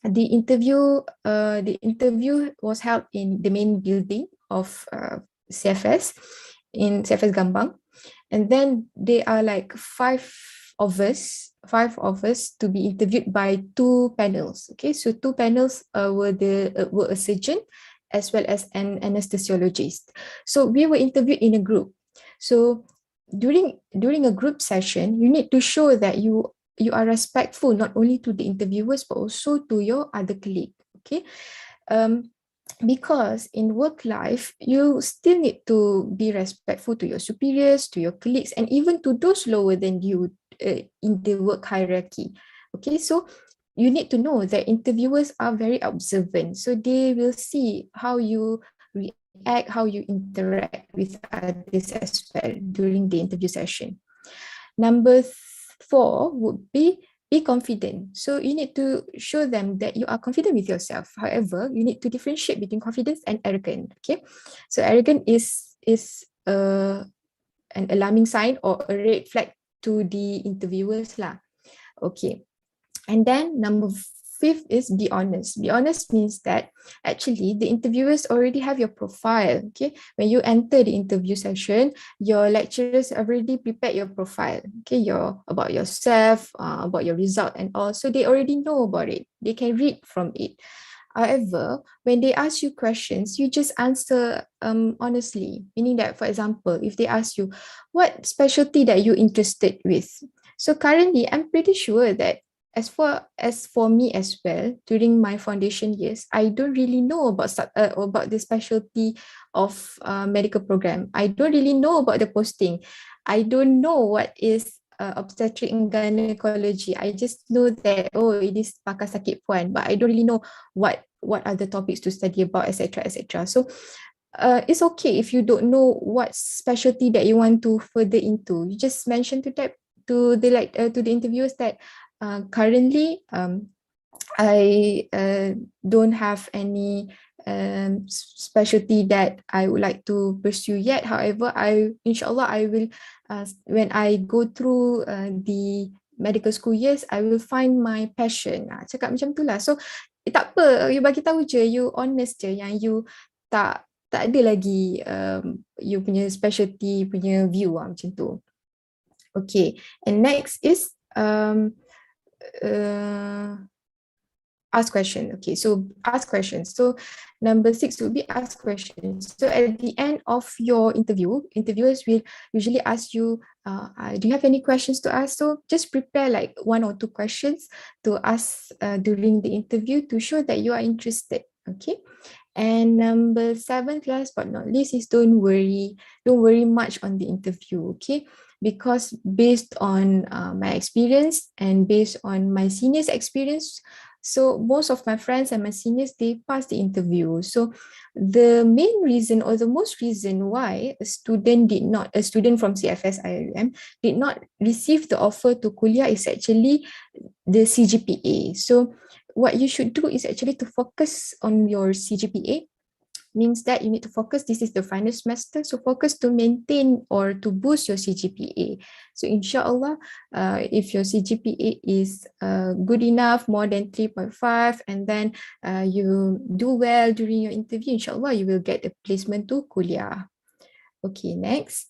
the interview was held in the main building of CFS, in CFS Gambang. And then there are like five of us to be interviewed by 2 panels. Okay, so 2 panels were a surgeon as well as an anesthesiologist. So we were interviewed in a group. So during a group session, you need to show that you are respectful not only to the interviewers but also to your other colleague. Okay, because in work life, you still need to be respectful to your superiors, to your colleagues, and even to those lower than you in the work hierarchy. Okay, so you need to know that interviewers are very observant. So they will see how you react, how you interact with others as well during the interview session. Number 4 would be confident. So you need to show them that you are confident with yourself. However, you need to differentiate between confidence and arrogant. Okay, so arrogant is an alarming sign or a red flag to the interviewers lah. Okay, and then number 5 is be honest. Be honest means that actually the interviewers already have your profile. Okay, when you enter the interview session, your lecturers already prepared your profile. Okay, about yourself, about your result and all. So they already know about it. They can read from it. However, when they ask you questions, you just answer honestly. Meaning that, for example, if they ask you what specialty that you're interested with. So currently, I'm pretty sure that as for me as well, during my foundation years, I don't really know about the specialty of medical program. I don't really know about the posting. I don't know what is obstetric and gynecology. I just know that it is pakar sakit puan, but I don't really know what are the topics to study about, etc., etc. So it's okay if you don't know what specialty that you want to further into. You just mention to that to the interviewers that currently I don't have any specialty that I would like to pursue yet. However, inshallah I will when I go through the medical school years, I will find my passion. Cakap macam tu lah. So tak apa, you bagi tahu je, you honest je yang you tak ada lagi you punya specialty punya view macam tu. Okay, and next is ask question. Okay, so ask questions. So number 6 will be ask questions. So at the end of your interview, interviewers will usually ask you, do you have any questions to ask? So just prepare like 1 or 2 questions to ask during the interview to show that you are interested. Okay. And number 7, last but not least, is don't worry much on the interview. Okay. Because based on my experience and based on my seniors' experience, so most of my friends and my seniors, they passed the interview. So the main reason or the most reason why a student from CFS IUM did not receive the offer to kuliah is actually the CGPA. So what you should do is actually to focus on your CGPA. Means that you need to focus, this is the final semester, so focus to maintain or to boost your CGPA. So inshallah, if your CGPA is good enough, more than 3.5, and then you do well during your interview, inshallah you will get a placement to kuliah. Okay, next.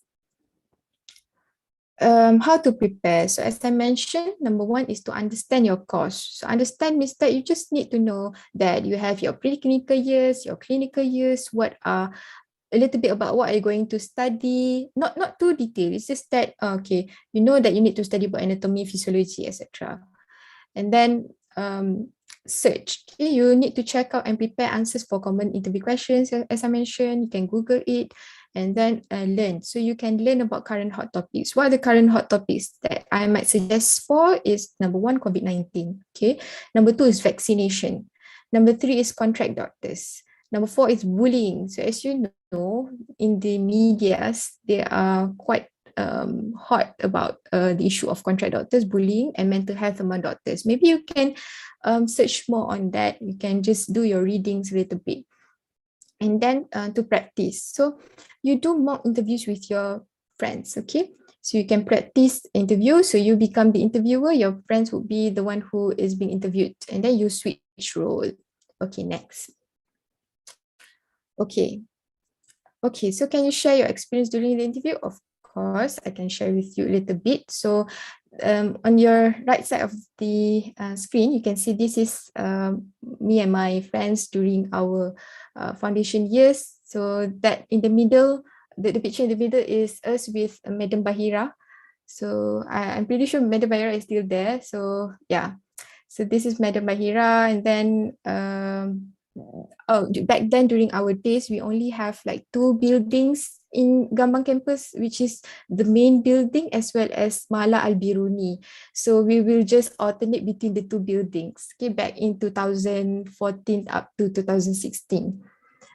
How to prepare. So as I mentioned, number 1 is to understand your course. So understand means that you just need to know that you have your preclinical years, your clinical years, what are a little bit about what are you going to study, not too detailed. It's just that, okay, you know that you need to study about anatomy, physiology, etc. And then search. Okay, you need to check out and prepare answers for common interview questions. As I mentioned, you can Google it and then learn. So you can learn about current hot topics. What are the current hot topics that I might suggest for is number 1, COVID-19. Okay. Number 2 is vaccination. Number 3 is contract doctors. Number 4 is bullying. So as you know, in the medias, they are quite hot about the issue of contract doctors, bullying, and mental health among doctors. Maybe you can search more on that. You can just do your readings a little bit. And then to practice. So you do mock interviews with your friends, okay? So you can practice interview. So you become the interviewer, your friends would be the one who is being interviewed, and then you switch role. Okay, next. Okay, so can you share your experience during the interview? Of course, I can share with you a little bit. So on your right side of the screen, you can see this is me and my friends during our foundation years. So that in the middle, the picture in the middle is us with Madam Bahira. So I'm pretty sure Madam Bahira is still there. So yeah, so this is Madam Bahira, and then back then during our days, we only have like 2 buildings in Gambang campus, which is the main building as well as Mala Al-Biruni. So we will just alternate between the 2 buildings, okay, back in 2014 up to 2016.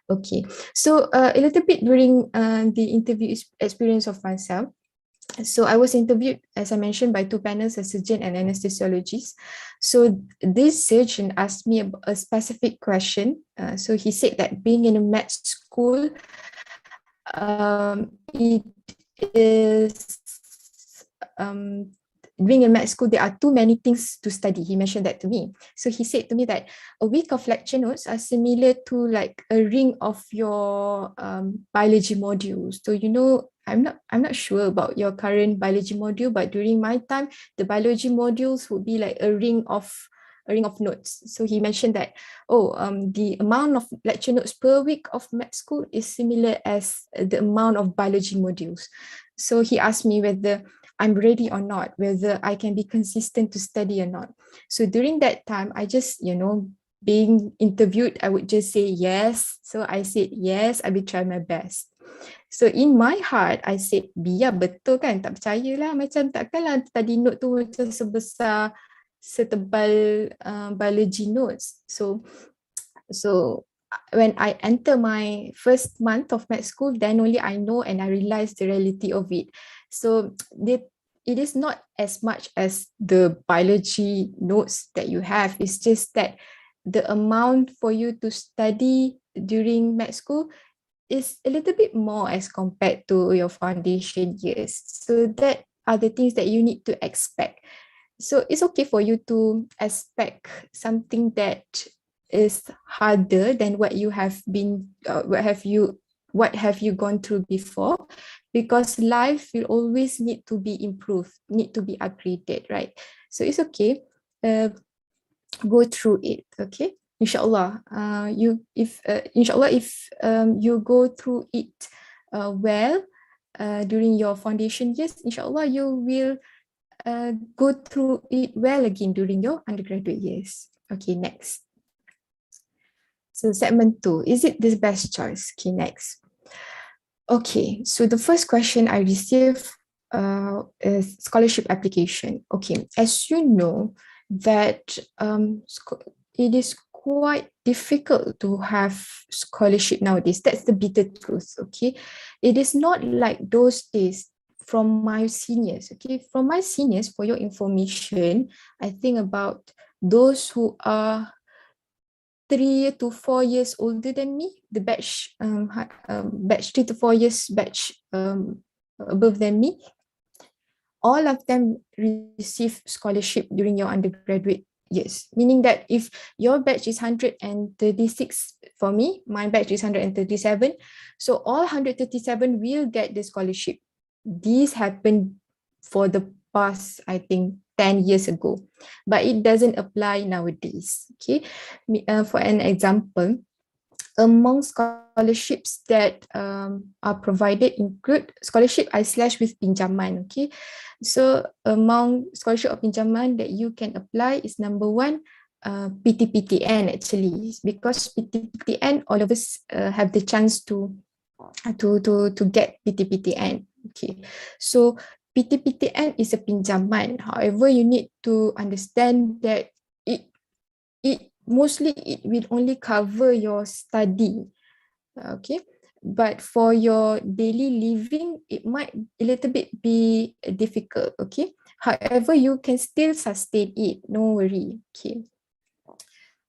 Okay, so a little bit during the interview experience of myself. So I was interviewed, as I mentioned, by 2 panels, a surgeon and anesthesiologist. So this surgeon asked me a specific question. So he said that being in a med school, it is being in med school, there are too many things to study. He mentioned that to me. So he said to me that a week of lecture notes are similar to like a ring of your biology modules. So you know, I'm not sure about your current biology module, but during my time, the biology modules would be like a ring of notes. So he mentioned that, the amount of lecture notes per week of med school is similar as the amount of biology modules. So he asked me whether I'm ready or not, whether I can be consistent to study or not. So during that time, I just, being interviewed, I would just say yes. So I said yes, I will try my best. So in my heart, I said, biar betul kan, tak percayalah, macam takkanlah tadi note tu macam sebesar setebal biology notes. So when I enter my first month of med school, then only I know and I realize the reality of it. So it is not as much as the biology notes that you have. It's just that the amount for you to study during med school is a little bit more as compared to your foundation years. So that are the things that you need to expect. So it's okay for you to expect something that is harder than what you have been, what have you gone through before, because life will always need to be improved, need to be upgraded, right? So it's okay. Go through it, okay? Inshallah, inshallah, if you go through it well during your foundation years, inshallah, you will go through it well again during your undergraduate years. Okay, next. So segment 2, is it the best choice? Okay, next. Okay, so the first question I received is scholarship application. Okay, as you know that it is quite difficult to have scholarship nowadays. That's the bitter truth, okay? It is not like those days from my seniors, okay? From my seniors, for your information, I think about those who are 3 to 4 years older than me, the batch, batch 3 to 4 years batch above than me, all of them receive scholarship during your undergraduate years. Meaning that if your batch is 136 for me, my batch is 137. So all 137 will get the scholarship. This happened for the past, I think, 10 years ago, but it doesn't apply nowadays. Okay, for an example, among scholarships that are provided include scholarship I slash with pinjaman. Okay, so among scholarship of pinjaman that you can apply is number 1, PTPTN actually, because PTPTN all of us have the chance to get PTPTN. Okay, so PTPTN is a pinjaman. However, you need to understand that it mostly it will only cover your study, okay, but for your daily living it might a little bit be difficult, okay. However, you can still sustain it, no worry, okay.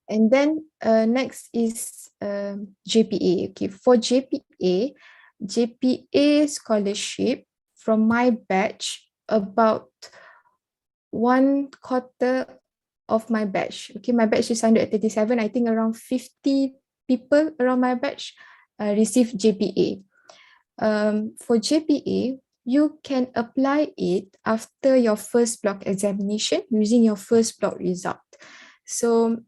And then next is JPA. Okay, for JPA scholarship from my batch, about 1/4 of my batch. Okay, my batch is 137. I think around 50 people around my batch receive JPA. For JPA, you can apply it after your first block examination using your first block result. So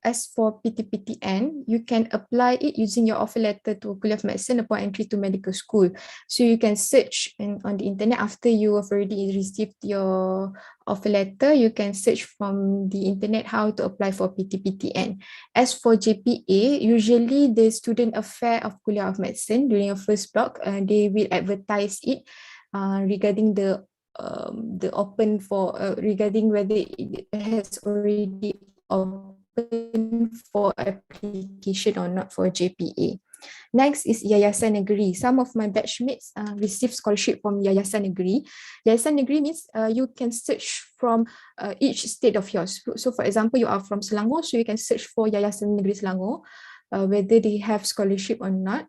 as for PTPTN, you can apply it using your offer letter to Kuliah of Medicine upon entry to medical school. So you can search on the internet after you have already received your offer letter. You can search from the internet how to apply for PTPTN. As for JPA, usually the student affair of Kuliah of Medicine during your first block, they will advertise it regarding the open for regarding whether it has already open for application or not for JPA. Next is Yayasan Negeri. Some of my batchmates receive scholarship from Yayasan Negeri. Yayasan Negeri means you can search from each state of yours. So for example, you are from Selangor, so you can search for Yayasan Negeri Selangor, whether they have scholarship or not,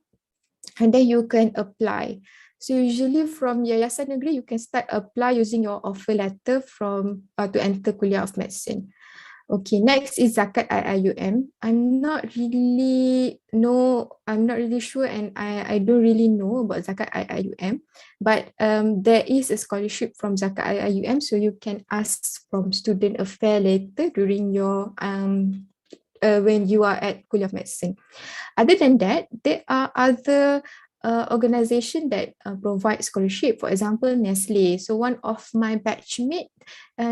and then you can apply. So usually from Yayasan Negeri, you can start apply using your offer letter from to enter Kuliah of Medicine. Okay, next is Zakat IIUM. I'm not really sure, and I don't really know about Zakat IIUM, but there is a scholarship from Zakat IIUM, so you can ask from student affair later during your when you are at Kuliah of Medicine. Other than that, there are other organization that provide scholarship. For example, Nestle. So one of my batchmate,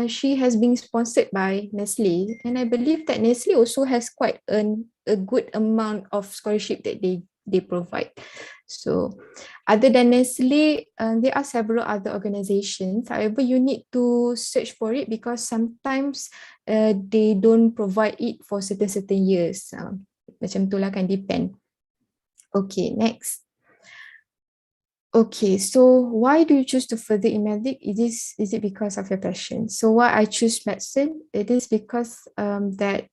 she has been sponsored by Nestle, and I believe that Nestle also has quite a good amount of scholarship that they provide. So other than Nestle, there are several other organizations. However, you need to search for it because sometimes they don't provide it for certain years. Macam tu lah kan, depend. Okay, next. Okay, so why do you choose to further in medic? Is it because of your passion? So why I choose medicine? It is because that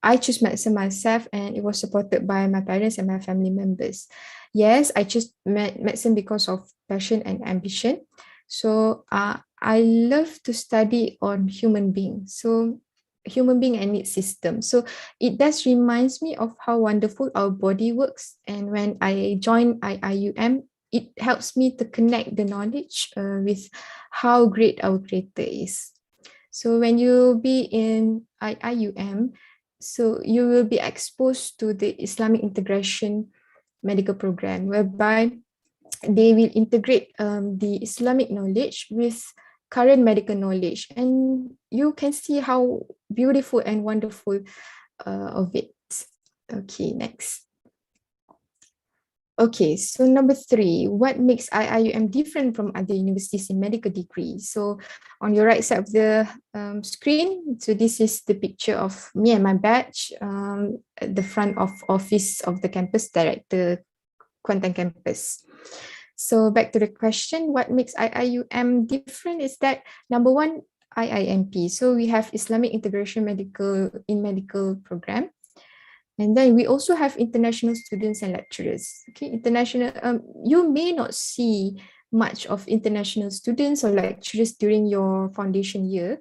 I choose medicine myself, and it was supported by my parents and my family members. Yes, I choose medicine because of passion and ambition. So I love to study on human beings. So human being and its system. So it does reminds me of how wonderful our body works. And when I joined IIUM, it helps me to connect the knowledge with how great our creator is. So when you be in IIUM, so you will be exposed to the Islamic integration medical program, whereby they will integrate the Islamic knowledge with current medical knowledge, and you can see how beautiful and wonderful of it. Okay, next. Okay, so number 3, what makes IIUM different from other universities in medical degree? So on your right side of the screen, so this is the picture of me and my batch at the front of office of the campus director, Kuantan campus. So back to the question, what makes IIUM different is that number 1, IIMP. So we have Islamic Integration Medical Program. And then we also have international students and lecturers. Okay, international, you may not see much of international students or lecturers during your foundation year.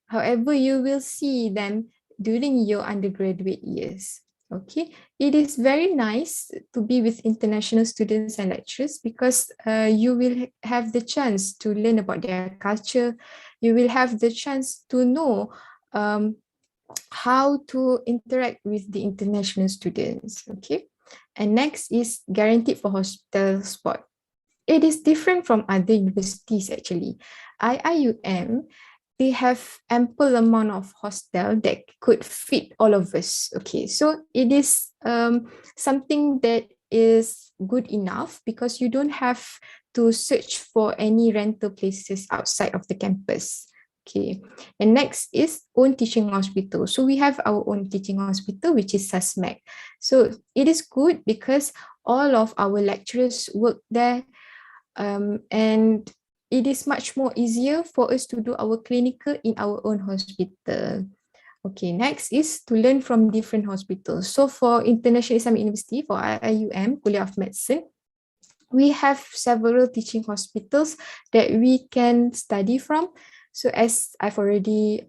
However, you will see them during your undergraduate years. Okay, it is very nice to be with international students and lecturers because you will have the chance to learn about their culture. You will have the chance to know how to interact with the international students. Okay, and next is guaranteed for hospital spot. It is different from other universities actually. IIUM, they have ample amount of hostel that could fit all of us. Okay, so it is something that is good enough because you don't have to search for any rental places outside of the campus. Okay, and next is own teaching hospital. So we have our own teaching hospital, which is SASMAC. So it is good because all of our lecturers work there, and it is much more easier for us to do our clinical in our own hospital. Okay, next is to learn from different hospitals. So for International Islamic University, for IIUM, Kuliah of Medicine, we have several teaching hospitals that we can study from. So as I've already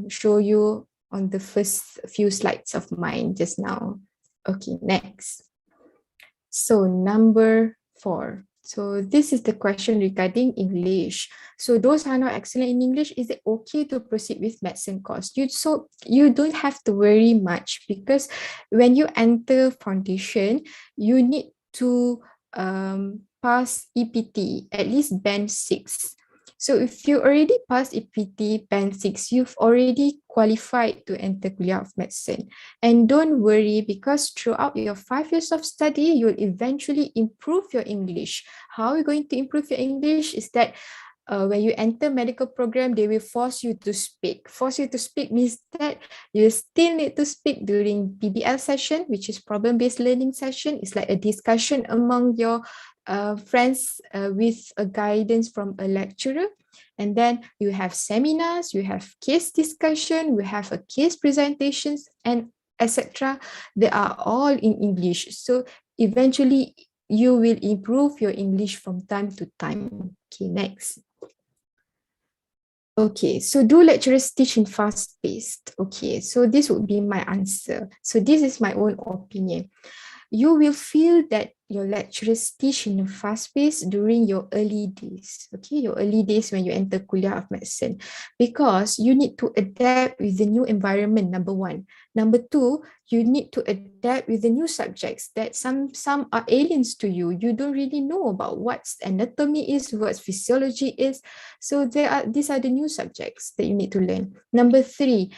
shown you on the first few slides of mine just now. Okay, next. So number 4. So this is the question regarding English. So those who are not excellent in English, is it okay to proceed with medicine course? You don't have to worry much because when you enter foundation, you need to pass EPT, at least band 6. So if you already passed EPT band 6, you've already qualified to enter Kuliah of Medicine. And don't worry because throughout your 5 years of study, you'll eventually improve your English. How are you going to improve your English is that when you enter medical program, they will force you to speak. Force you to speak means that you still need to speak during PBL session, which is problem-based learning session. It's like a discussion among your friends with a guidance from a lecturer. And then you have seminars, you have case discussion, we have a case presentations, and etc. They are all in English. So eventually you will improve your English from time to time. Okay, next. Okay, so do lecturers teach in fast-paced? Okay, so this would be my answer. So this is my own opinion. you will feel that your lecturers teach in a fast pace during your early days, okay, your early days when you enter Kuliah of Medicine, because you need to adapt with the new environment, number one. Number two, you need to adapt with the new subjects that some are aliens to you. You don't really know about what anatomy is, what physiology is. So these are the new subjects that you need to learn. Number three,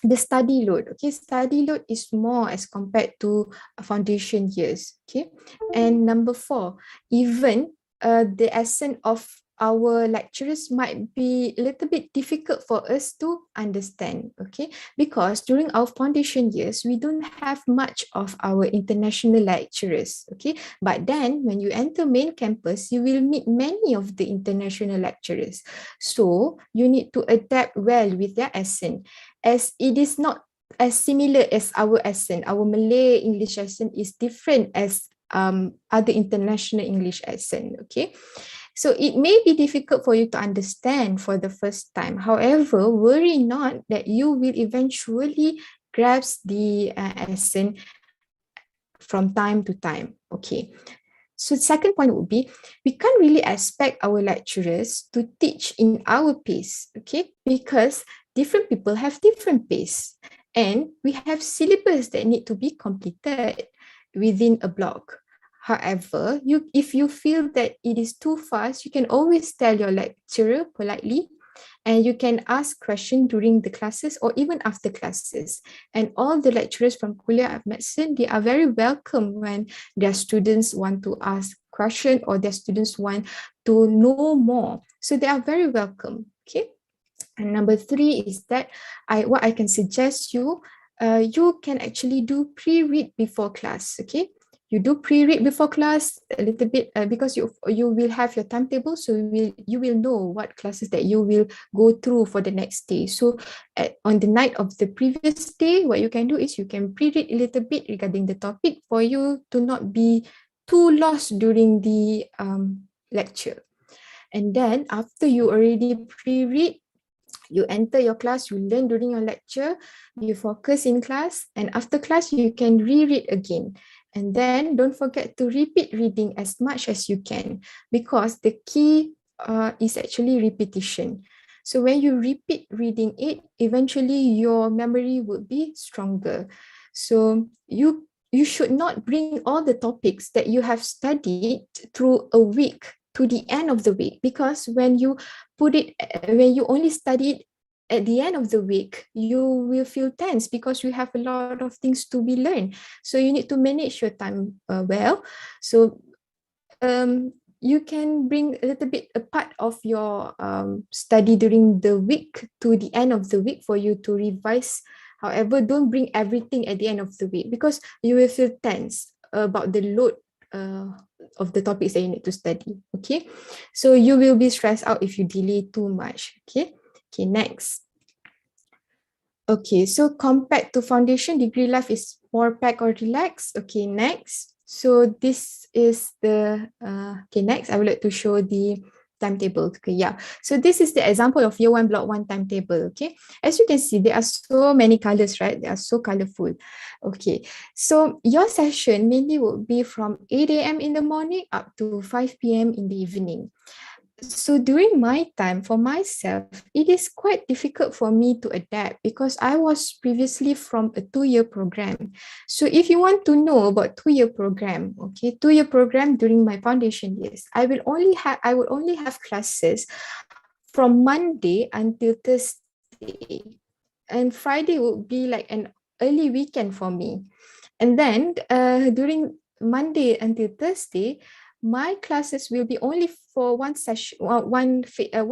the study load. Okay, study load is more as compared to foundation years. Okay, and number four, even the essence of our lecturers might be a little bit difficult for us to understand. Okay, because during our foundation years we don't have much of our international lecturers. Okay, but then when you enter main campus you will meet many of the international lecturers, so you need to adapt well with their accent, as it is not as similar as our accent. Our Malay English accent is different as other international English accent. Okay, so it may be difficult for you to understand for the first time. However, worry not that you will eventually grasp the accent from time to time. Okay. So the second point would be, we can't really expect our lecturers to teach in our pace, okay? Because different people have different pace, and we have syllabus that need to be completed within a block. However, if you feel that it is too fast, you can always tell your lecturer politely, and you can ask questions during the classes or even after classes. And all the lecturers from Kuliah of Medicine, they are very welcome when their students want to ask questions or their students want to know more. So they are very welcome. Okay. And number three is that what I can suggest you, you can actually do pre-read before class. Okay. You do pre-read before class a little bit because you will have your timetable, so you will know what classes that you will go through for the next day. So on the night of the previous day, what you can do is you can pre-read a little bit regarding the topic for you to not be too lost during the lecture. And then after you already pre-read, you enter your class, you learn during your lecture, you focus in class, and after class you can reread again. And then don't forget to repeat reading as much as you can, because the key is actually repetition. So when you repeat reading it, eventually your memory would be stronger. So you should not bring all the topics that you have studied through a week to the end of the week, because when you only study it at the end of the week, you will feel tense because you have a lot of things to be learned. So you need to manage your time well. So you can bring a little bit a part of your study during the week to the end of the week for you to revise. However, don't bring everything at the end of the week, because you will feel tense about the load of the topics that you need to study. Okay, so you will be stressed out if you delay too much. Okay, next. Okay, so compared to foundation, degree life is more packed or relaxed. Okay, next. So this is the next I would like to show the timetable. Okay, yeah. So this is the example of year 1 block 1 timetable. Okay, as you can see, there are so many colors, right? They are so colorful. Okay, so your session mainly will be from 8 a.m. in the morning up to 5 p.m. in the evening. So during my time, for myself, it is quite difficult for me to adapt because I was previously from a 2-year program. So if you want to know about 2-year program, okay, 2-year program during my foundation years, I would only have classes from Monday until Thursday, and Friday would be like an early weekend for me. And then during Monday until Thursday, my classes will be only for one session. One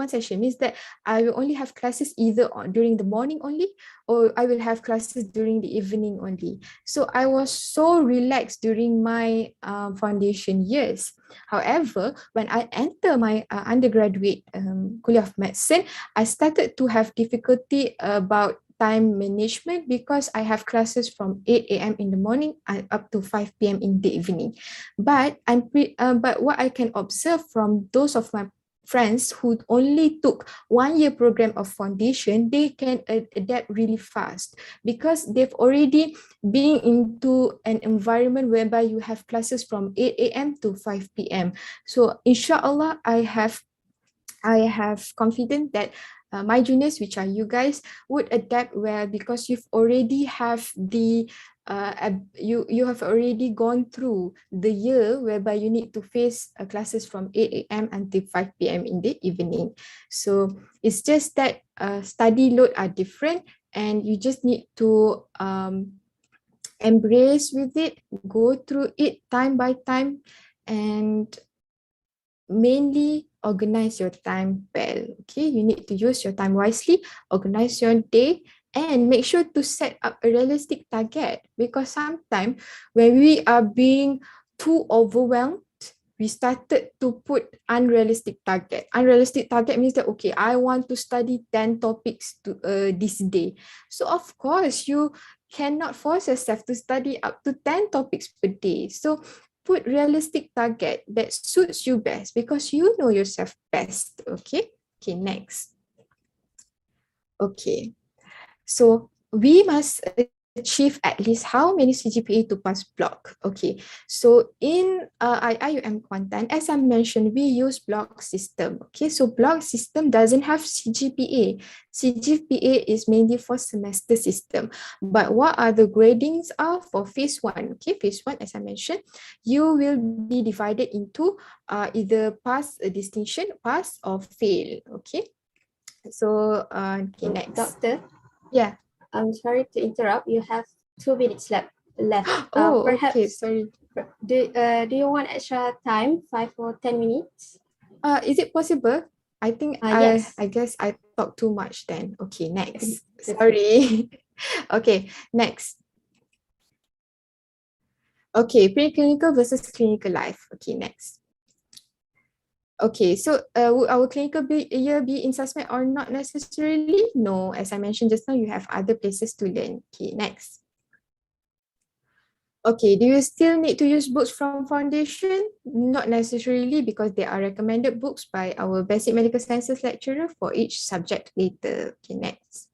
session means that I will only have classes either during the morning only, or I will have classes during the evening only. So I was so relaxed during my foundation years. However, when I enter my undergraduate Kuliah of Medicine, I started to have difficulty about time management because I have classes from 8 a.m. in the morning and up to 5 p.m. in the evening. But what I can observe from those of my friends who only took 1 year program of foundation, they can adapt really fast because they've already been into an environment whereby you have classes from 8 a.m. to 5 p.m. So inshallah, I have confidence that my juniors, which are you guys, would adapt well because you've already have the you have already gone through the year whereby you need to face classes from 8 a.m. until 5 p.m. in the evening. So it's just that study load are different and you just need to embrace with it, go through it time by time, and mainly organize your time well. Okay, you need to use your time wisely, organize your day, and make sure to set up a realistic target because sometimes when we are being too overwhelmed, we started to put unrealistic target. Unrealistic target means that, okay, I want to study 10 topics to this day. So of course, you cannot force yourself to study up to 10 topics per day. So put realistic target that suits you best because you know yourself best. Okay. Okay, next. Okay. So we must achieve at least how many CGPA to pass block? Okay, so in IIUM Kuantan, as I mentioned, we use block system. Okay, so block system doesn't have CGPA. CGPA is mainly for semester system. But what are the gradings are for phase 1? Okay, phase 1, as I mentioned, you will be divided into either pass, a distinction, pass, or fail. Okay, so okay, next. Doctor, Yeah. I'm sorry to interrupt. You have 2 minutes left. Oh, Perhaps, okay, sorry. do you want extra time, 5 or 10 minutes? Is it possible? I think Yes. I guess I talked too much then. Okay, next. Sorry. Okay, next. Okay, preclinical versus clinical life. Okay, next. Okay, so would our clinical year be in suspect or not necessarily? No, as I mentioned just now, you have other places to learn. Okay, next. Okay, do you still need to use books from foundation? Not necessarily because they are recommended books by our basic medical sciences lecturer for each subject later. Okay, next.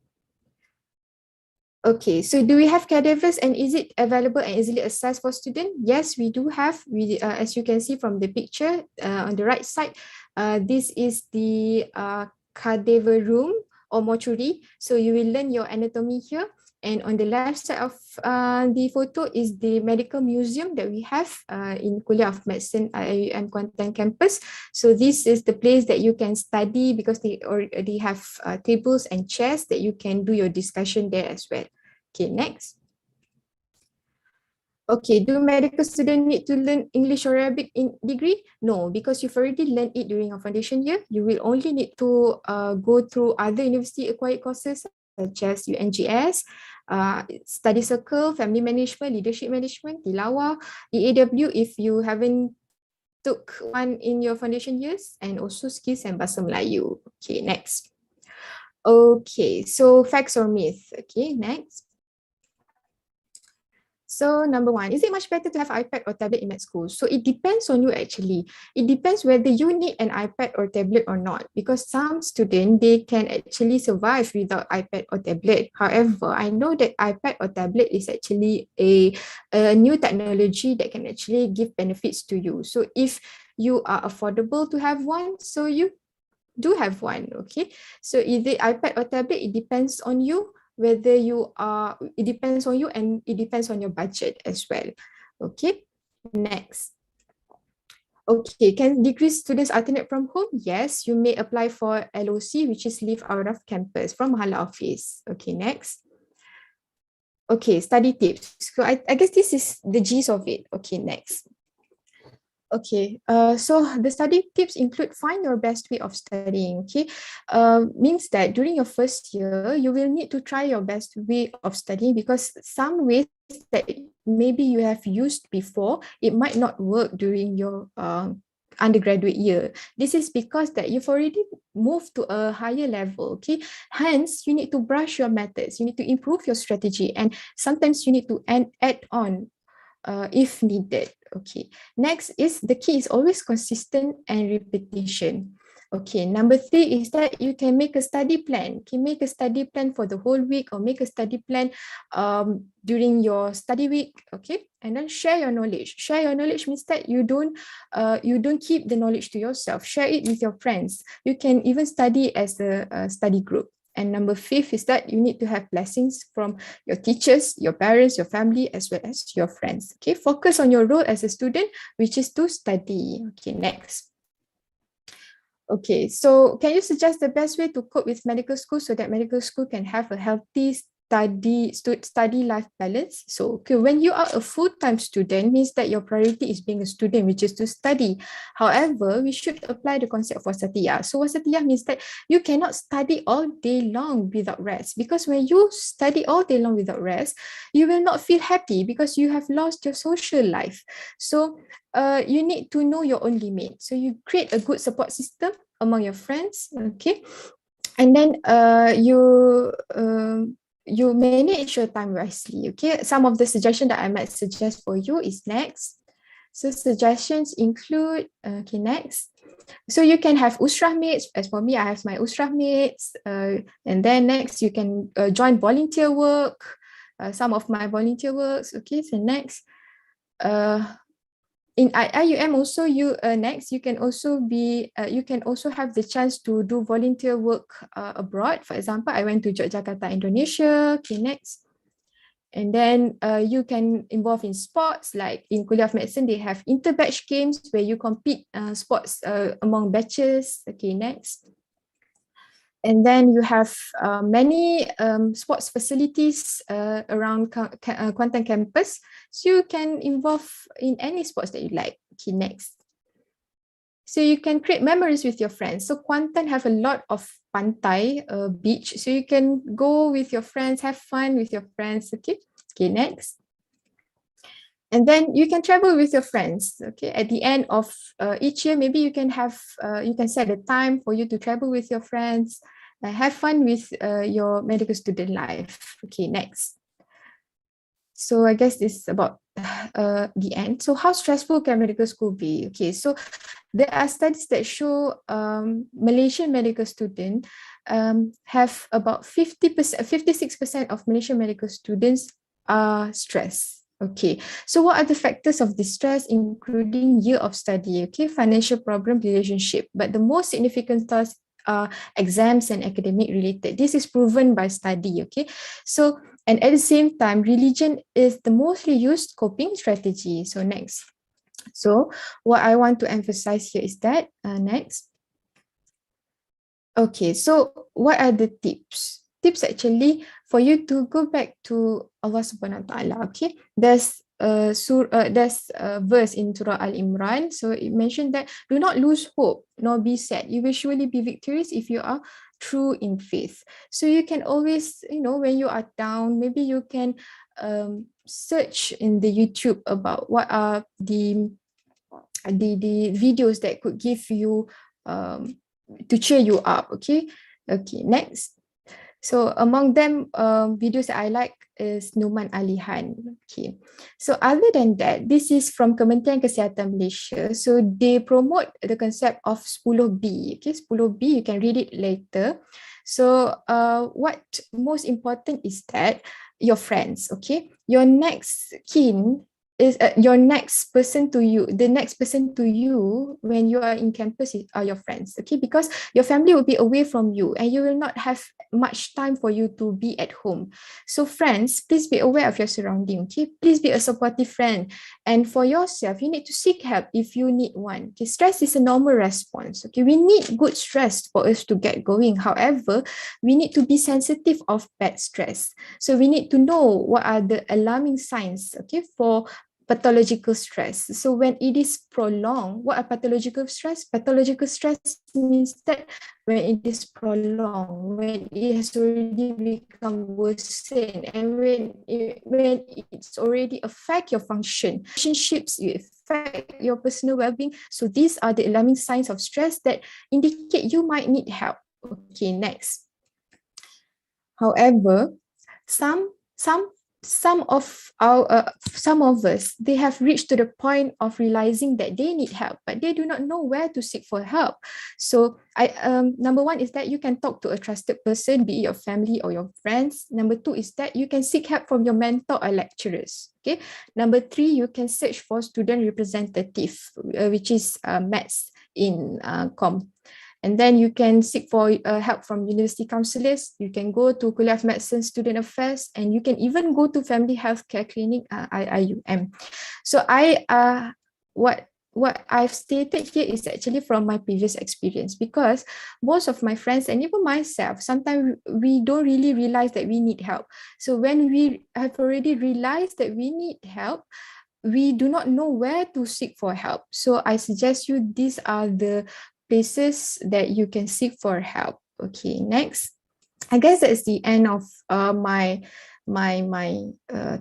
Okay, so do we have cadavers and is it available and easily accessed for students? Yes, we do have. As you can see from the picture on the right side, this is the cadaver room or mortuary. So you will learn your anatomy here. And on the left side of the photo is the medical museum that we have in Kuliah of Medicine IIUM Kuantan campus. So this is the place that you can study because they already have tables and chairs that you can do your discussion there as well. Okay, next. Okay, do medical students need to learn English or Arabic in degree? No, because you've already learned it during your foundation year. You will only need to go through other university acquired courses such as UNGS, study circle, family management, leadership management, tilawah, EAW if you haven't took one in your foundation years, and also skills and bahasa Melayu. Okay, next. Okay, so facts or myth. Okay, next. So number one, is it much better to have iPad or tablet in med school? So it depends on you actually. It depends whether you need an iPad or tablet or not because some students, they can actually survive without iPad or tablet. However, I know that iPad or tablet is actually a new technology that can actually give benefits to you. So if you are affordable to have one, so you do have one, okay? So either iPad or tablet, it depends on you whether you are, it depends on you and it depends on your budget as well. Okay, next. Okay, can degree students alternate from home? Yes, you may apply for LOC, which is leave out of campus from Mahala office. Okay, next. Okay, study tips. So I guess this is the gist of it. Okay, next. Okay, so the study tips include find your best way of studying. Okay, means that during your first year, you will need to try your best way of studying because some ways that maybe you have used before, it might not work during your undergraduate year. This is because that you've already moved to a higher level. Okay, hence you need to brush your methods. You need to improve your strategy, and sometimes you need to add on if needed. Okay, next is the key is always consistent and repetition. Okay, number 3 is that you can make a study plan. You can make a study plan for the whole week or make a study plan during your study week. Okay, and then share your knowledge. Share your knowledge means that you don't keep the knowledge to yourself. Share it with your friends. You can even study as a study group. And number 5 is that you need to have blessings from your teachers, your parents, your family, as well as your friends. Okay, focus on your role as a student, which is to study. Okay, next. Okay, so can you suggest the best way to cope with medical school so that medical school can have a healthy study life balance? So okay, when you are a full-time student, means that your priority is being a student, which is to study. However, we should apply the concept of wasatiyah. So wasatiyah means that you cannot study all day long without rest, because when you study all day long without rest, you will not feel happy because you have lost your social life. So you need to know your own limit. So you create a good support system among your friends, okay? And then you manage your time wisely, okay? Some of the suggestions that I might suggest for you is next. So suggestions include, okay, next. So you can have usrah mates. As for me, I have my usrah mates. And then next, you can join volunteer work. Some of my volunteer works, okay? So next. In IUM also, next you can also have the chance to do volunteer work abroad. For example, I went to Yogyakarta, Indonesia. Okay, next. And then you can involve in sports, like in Kuliah of Medicine, they have inter-batch games where you compete sports among batches. Okay, next. And then you have many sports facilities around Kuantan campus. So you can involve in any sports that you like. Okay, next. So you can create memories with your friends. So Kuantan have a lot of pantai, beach. So you can go with your friends, have fun with your friends. Okay, okay, next. And then you can travel with your friends. Okay, at the end of each year, maybe you can set a time for you to travel with your friends. Have fun with your medical student life. Okay, next. So I guess this is about the end. So how stressful can medical school be? Okay, so there are studies that show Malaysian medical students have about 50%, 56% of Malaysian medical students are stressed. Okay, so what are the factors of distress, including year of study, okay, financial problem, relationship, but the most significant tasks are exams and academic related. This is proven by study, okay? So, and at the same time, religion is the mostly used coping strategy. So next. So what I want to emphasize here is that, next. Okay, so what are the tips? Tips actually for you to go back to Allah Subhanahu wa Taala. Okay, there's a verse in Surah Al Imran. So it mentioned that do not lose hope nor be sad. You will surely be victorious if you are true in faith. So you can always, when you are down, maybe you can search in the YouTube about what are the videos that could give you to cheer you up. Okay, next. So among them, videos that I like is Numan Alihan. Okay, so other than that, this is from Kementerian Kesihatan Malaysia. So they promote the concept of 10B. Okay, 10B, you can read it later. So what most important is that your friends, okay, your next kin is your next person to you, the next person to you when you are in campus are your friends, okay, because your family will be away from you and you will not have much time for you to be at home. So friends, please be aware of your surrounding, okay, please be a supportive friend, and for yourself, you need to seek help if you need one. Okay, stress is a normal response, okay, we need good stress for us to get going. However, we need to be sensitive of bad stress, so we need to know what are the alarming signs, okay, for pathological stress. So when it is prolonged, what are pathological stress? Pathological stress means that when it is prolonged, when it has already become worsened, and when it's already affect your function, relationships, you affect your personal well-being. So these are the alarming signs of stress that indicate you might need help. Okay, next. However, some some of us, they have reached to the point of realizing that they need help, but they do not know where to seek for help. So number one is that you can talk to a trusted person, be it your family or your friends. Number two is that you can seek help from your mentor or lecturers. Okay. Number three, you can search for student representative, which is maths in com. And then you can seek for help from university counselors. You can go to Kuliah of Medicine Student Affairs, and you can even go to Family Healthcare Clinic, IIUM. So what I've stated here is actually from my previous experience, because most of my friends and even myself, sometimes we don't really realize that we need help. So when we have already realized that we need help, we do not know where to seek for help. So I suggest you, these are the places that you can seek for help. Okay, next. I guess that's the end of my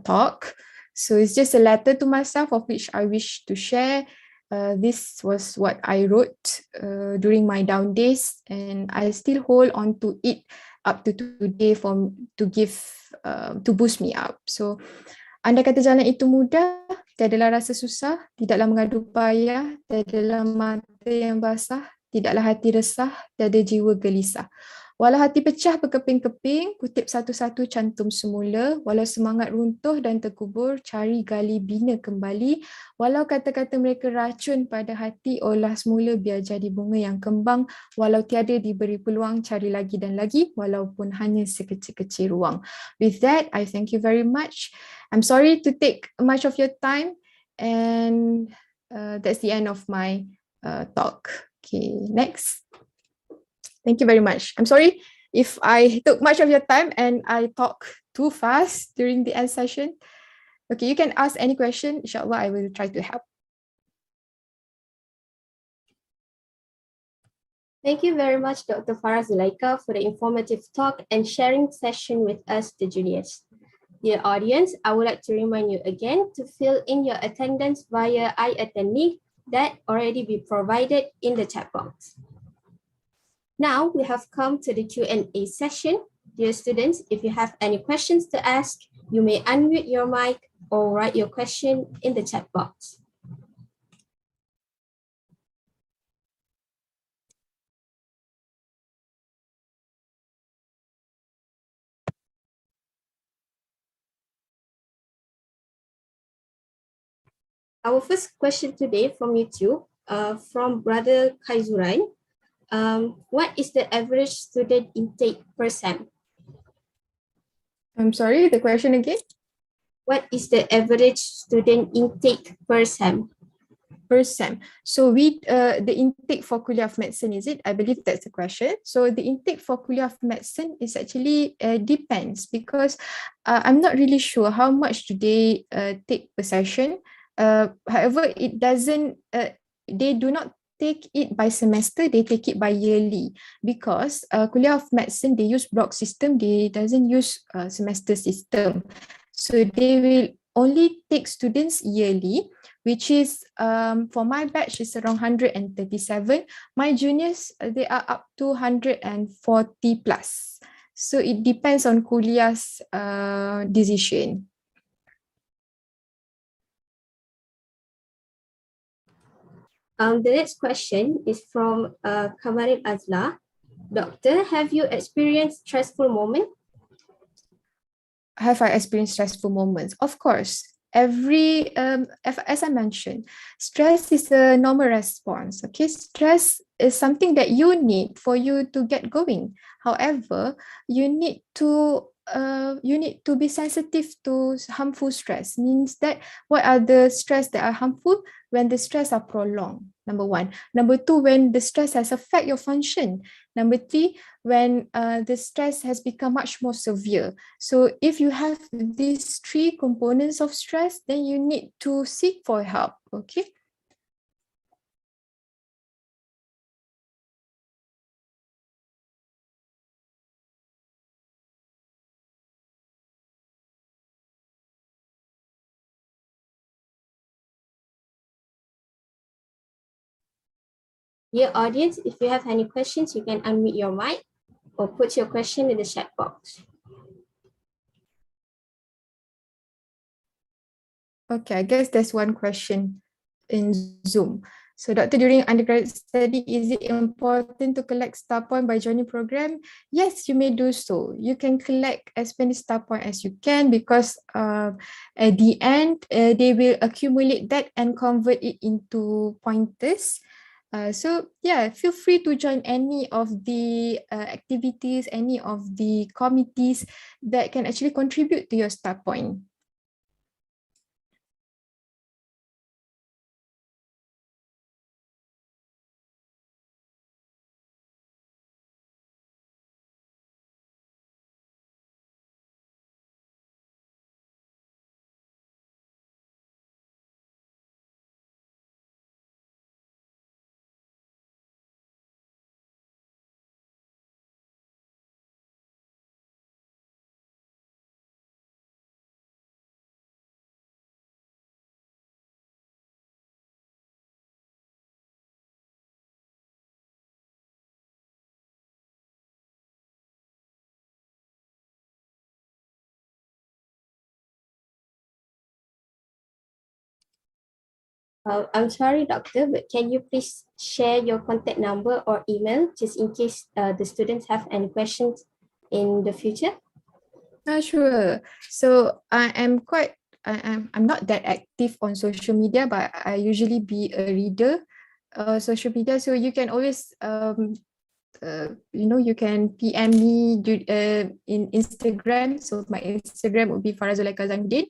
talk. So it's just a letter to myself of which I wish to share. This was what I wrote during my down days, and I still hold on to it up to today to boost me up. So andai kata jalan itu mudah, tiadalah rasa susah, tidaklah mengadu payah, tiadalah mata yang basah, tidaklah hati resah, tiada jiwa gelisah. Walau hati pecah berkeping-keping, kutip satu-satu cantum semula. Walau semangat runtuh dan terkubur, cari gali bina kembali. Walau kata-kata mereka racun pada hati, olah semula biar jadi bunga yang kembang. Walau tiada diberi peluang, cari lagi dan lagi, walaupun hanya sekecil-kecil ruang. With that, I thank you very much. I'm sorry to take much of your time, and that's the end of my talk. Okay, next. Thank you very much. I'm sorry if I took much of your time and I talk too fast during the end session. Okay, you can ask any question. Inshallah, I will try to help. Thank you very much, Dr. Farah Zulaika, for the informative talk and sharing session with us, the juniors. Dear audience, I would like to remind you again to fill in your attendance via I attend me that already be provided in the chat box. Now we have come to the Q&A session. Dear students, if you have any questions to ask, you may unmute your mic or write your question in the chat box. Our first question today from YouTube, from Brother Kaizuran. What is the average student intake per sem? I'm sorry, the question again? What is the average student intake per sem? Per sem. So the intake for Kuliah of Medicine, is it? I believe that's the question. So the intake for Kuliah of Medicine is actually depends, because I'm not really sure how much do they take per session. However, it doesn't, they do not take it by semester, they take it by yearly, because Kuliah of Medicine, they use block system, they doesn't use semester system. So they will only take students yearly, which is for my batch is around 137. My juniors, they are up to 140 plus. So it depends on Kuliah's decision. The next question is from Kamarin Azla. Doctor, have you experienced stressful moment? Have I experienced stressful moments? Of course. As I mentioned, stress is a normal response. Okay, stress is something that you need for you to get going. However, you need to be sensitive to harmful stress. Means that what are the stress that are harmful? When the stress are prolonged, number one. Number two, when the stress has affect your function. Number three, when the stress has become much more severe. So if you have these three components of stress, then you need to seek for help, okay? Dear audience, if you have any questions, you can unmute your mic or put your question in the chat box. Okay, I guess there's one question in Zoom. So, Doctor, during undergraduate study, is it important to collect star point by joining program? Yes, you may do so. You can collect as many star point as you can because at the end, they will accumulate that and convert it into pointers. So yeah, feel free to join any of the activities, any of the committees that can actually contribute to your star point. I'm sorry, doctor, but can you please share your contact number or email just in case the students have any questions in the future? Sure. So I'm not that active on social media, but I usually be a reader social media. So you can always you can PM me in Instagram. So my Instagram would be Farazulaika Zainuddin.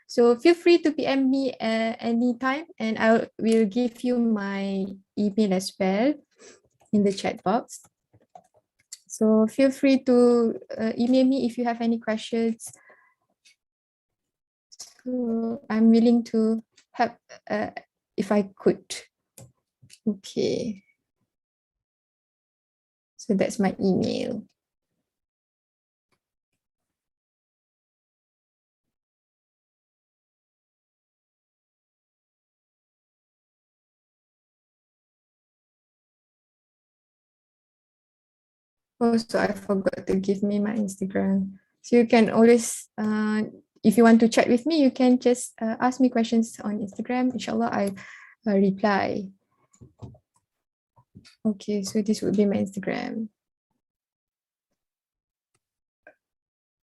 So feel free to PM me anytime, and I will give you my email as well in the chat box. So feel free to email me if you have any questions. So I'm willing to help if I could. Okay. So that's my email. Oh, so I forgot to give me my Instagram. So you can always, if you want to chat with me, you can just ask me questions on Instagram. Inshallah, I reply. Okay, so this would be my Instagram.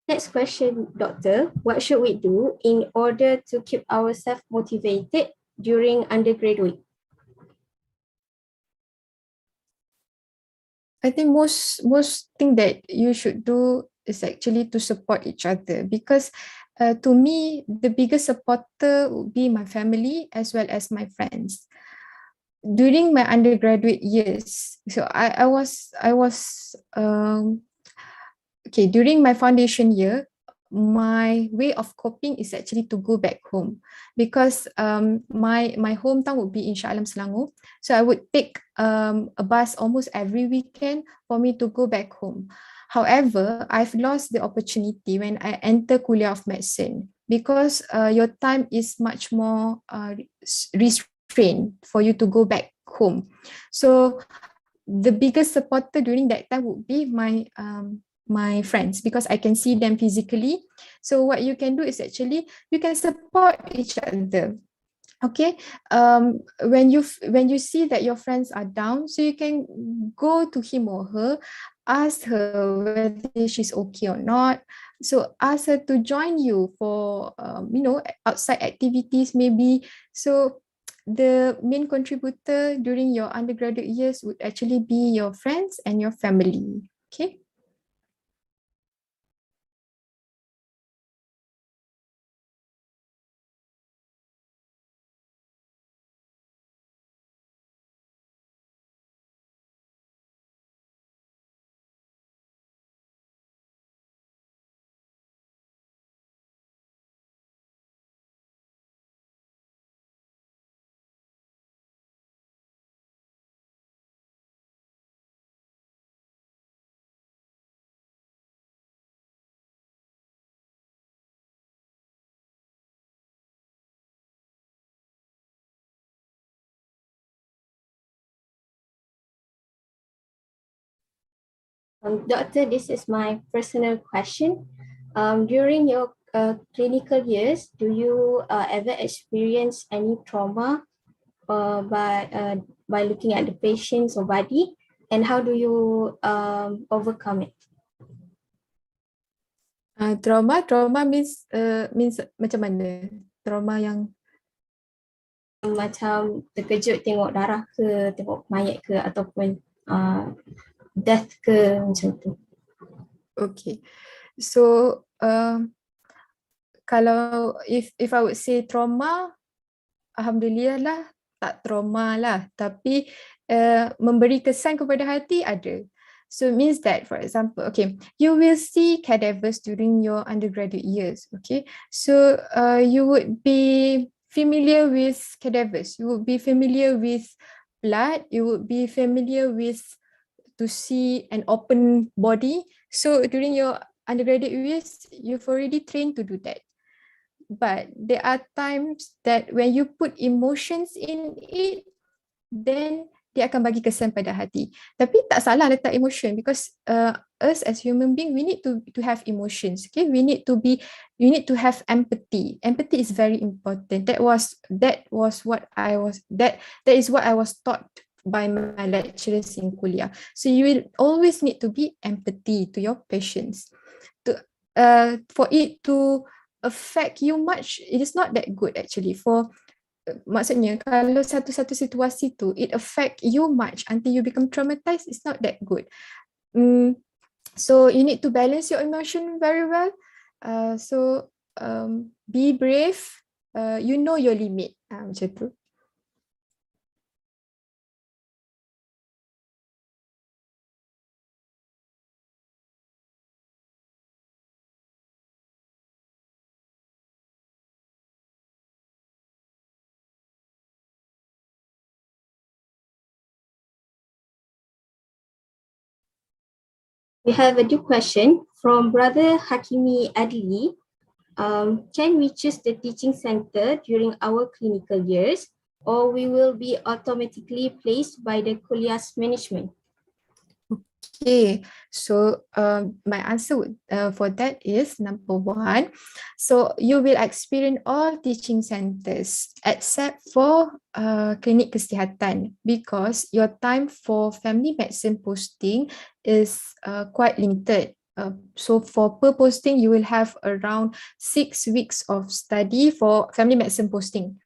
Next question, doctor. What should we do in order to keep ourselves motivated during undergraduate? I think most thing that you should do is actually to support each other, because to me the biggest supporter would be my family as well as my friends. During my undergraduate years, so I was okay, during my foundation year, my way of coping is actually to go back home, because my hometown would be in Shah Alam, Selangor. So I would take a bus almost every weekend for me to go back home. However, I've lost the opportunity when I enter Kuliah of Medicine, because your time is much more restrained for you to go back home. So the biggest supporter during that time would be my friends, because I can see them physically. So what you can do is actually you can support each other. Okay, when you see that your friends are down, so you can go to him or her, ask her whether she's okay or not. So ask her to join you for outside activities maybe. So the main contributor during your undergraduate years would actually be your friends and your family. Okay. Doctor, this is my personal question. During your clinical years, do you ever experience any trauma by looking at the patient's or body, and how do you overcome it? Trauma means macam mana? Trauma yang macam terkejut tengok darah ke, tengok mayat ke, ataupun death ke, macam tu. okay. So kalau if I would say trauma, alhamdulillah lah, tak trauma lah, tapi memberi kesan kepada hati ada. So it means that, for example, okay, you will see cadavers during your undergraduate years, okay? So you would be familiar with cadavers, you would be familiar with blood, you would be familiar with to see an open body. So during your undergraduate years, you've already trained to do that. But there are times that when you put emotions in it, then dia akan bagi kesan pada hati. Tapi tak salah letak emotion, because us as human being, we need to have emotions. Okay, we need to have empathy. Empathy is very important. That is what I was taught by my lecturers in kuliah. So you will always need to be empathy to your patients. For it to affect you much, it is not that good actually. Maksudnya kalau satu-satu situasi tu it affect you much until you become traumatized, it's not that good. So you need to balance your emotion very well. Be brave, you know your limit, macam tu. We have a new question from Brother Hakimi Adli. Can we choose the teaching center during our clinical years, or we will be automatically placed by the kuliah's management? Okay, so my answer for that is number one. So you will experience all teaching centers except for klinik kesihatan, because your time for family medicine posting is quite limited. So for per posting, you will have around 6 weeks of study for family medicine posting.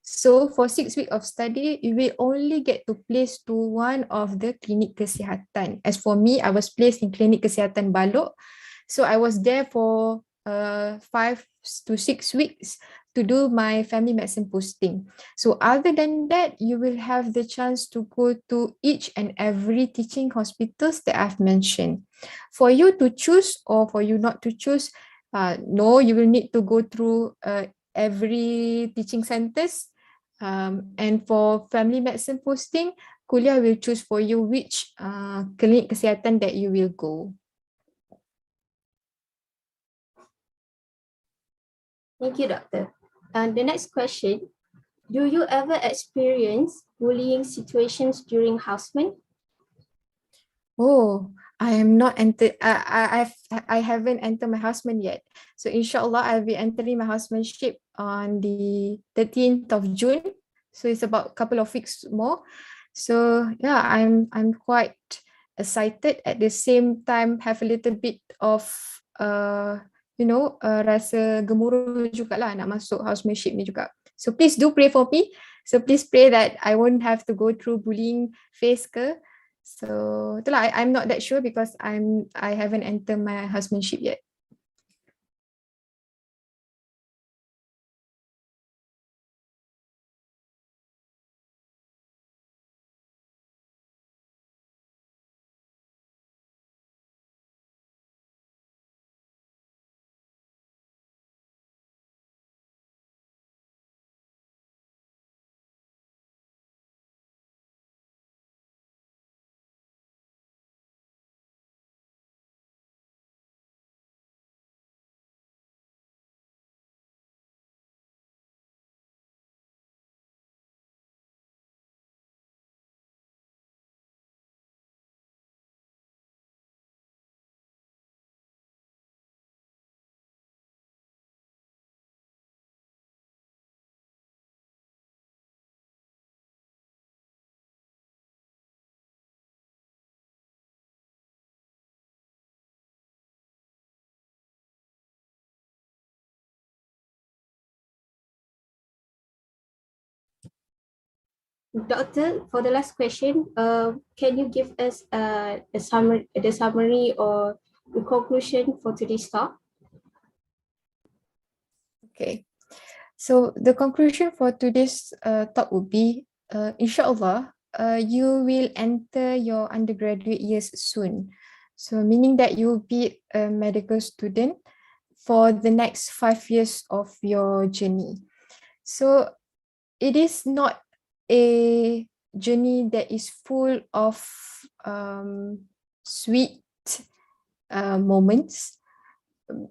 So for 6 weeks of study, you will only get to place to one of the klinik kesihatan. As for me, I was placed in klinik kesihatan Balok. So I was there for 5 to 6 weeks to do my family medicine posting. So other than that, you will have the chance to go to each and every teaching hospitals that I've mentioned. For you to choose or for you not to choose, no, you will need to go through every teaching centers. And for family medicine posting, kuliah will choose for you which klinik kesihatan that you will go. Thank you, Doctor. And the next question, do you ever experience bullying situations during houseman? Oh, I am not entered. I haven't entered my houseman yet. So inshallah, I'll be entering my housemanship on the 13th of June. So it's about a couple of weeks more. So yeah, I'm quite excited. At the same time, have a little bit of rasa gemuruh jugalah nak masuk housemanship ni juga. So please do pray for me. So please pray that I won't have to go through bullying phase ke. So itulah, I'm not that sure because I haven't entered my housemanship yet. Doctor, for the last question, can you give us the summary or the conclusion for today's talk? Okay. So the conclusion for today's talk would be, inshallah, you will enter your undergraduate years soon. So meaning that you will be a medical student for the next 5 years of your journey. So it is not a journey that is full of sweet moments.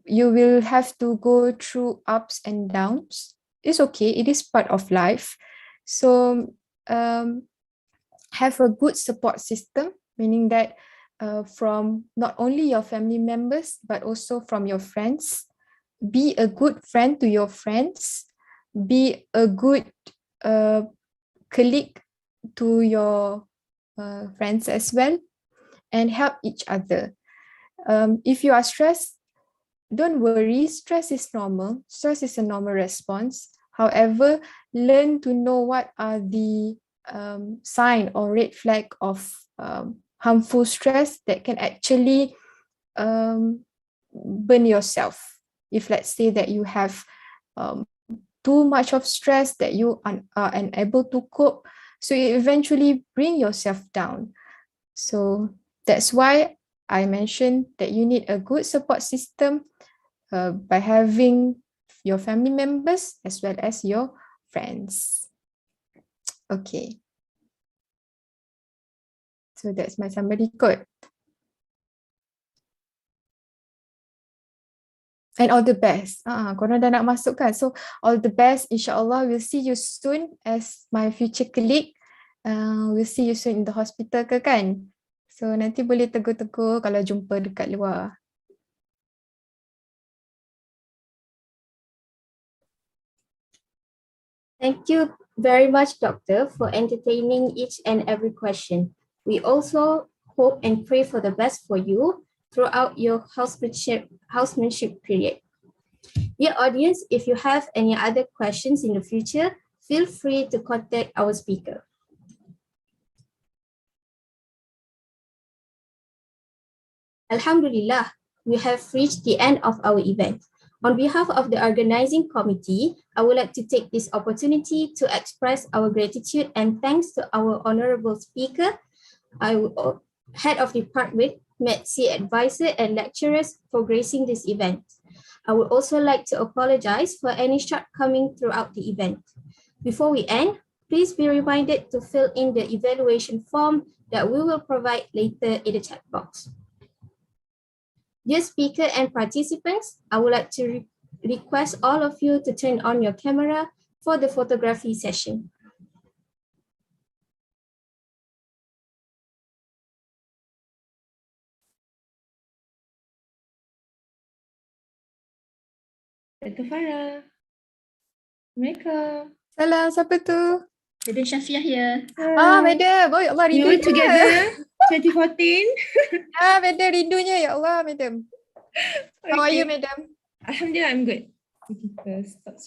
You will have to go through ups and downs. It's okay, it is part of life. So have a good support system, meaning that from not only your family members, but also from your friends. Be a good friend to your friends. Be a good colleague to your friends as well, and help each other. If you are stressed, don't worry, stress is normal. Stress is a normal response. However, learn to know what are the sign or red flag of harmful stress that can actually burn yourself. If let's say that you have too much of stress that you are unable to cope, so you eventually bring yourself down. So that's why I mentioned that you need a good support system by having your family members as well as your friends. Okay. So that's my summary quote. And all the best. Korang dah nak masuk kan? So all the best. InsyaAllah we'll see you soon as my future colleague. We'll see you soon in the hospital ke kan? So nanti boleh tegur-tegur kalau jumpa dekat luar. Thank you very much, Doctor, for entertaining each and every question. We also hope and pray for the best for you throughout your housemanship period. Dear audience, if you have any other questions in the future, feel free to contact our speaker. Alhamdulillah, we have reached the end of our event. On behalf of the organizing committee, I would like to take this opportunity to express our gratitude and thanks to our honorable speaker, our head of department, MEDC advisor and lecturers for gracing this event. I would also like to apologize for any shortcoming throughout the event. Before we end, please be reminded to fill in the evaluation form that we will provide later in the chat box. Dear speaker and participants, I would like to request all of you to turn on your camera for the photography session. Dr. Farah. Assalamualaikum. Salam, siapa tu? Madam Syafiah here. Madam. Oh, ya Allah, We all rindunya. together 2014. Madam, rindunya. Ya Allah, madam. How are you, madam? Alhamdulillah, I'm good. Kita stop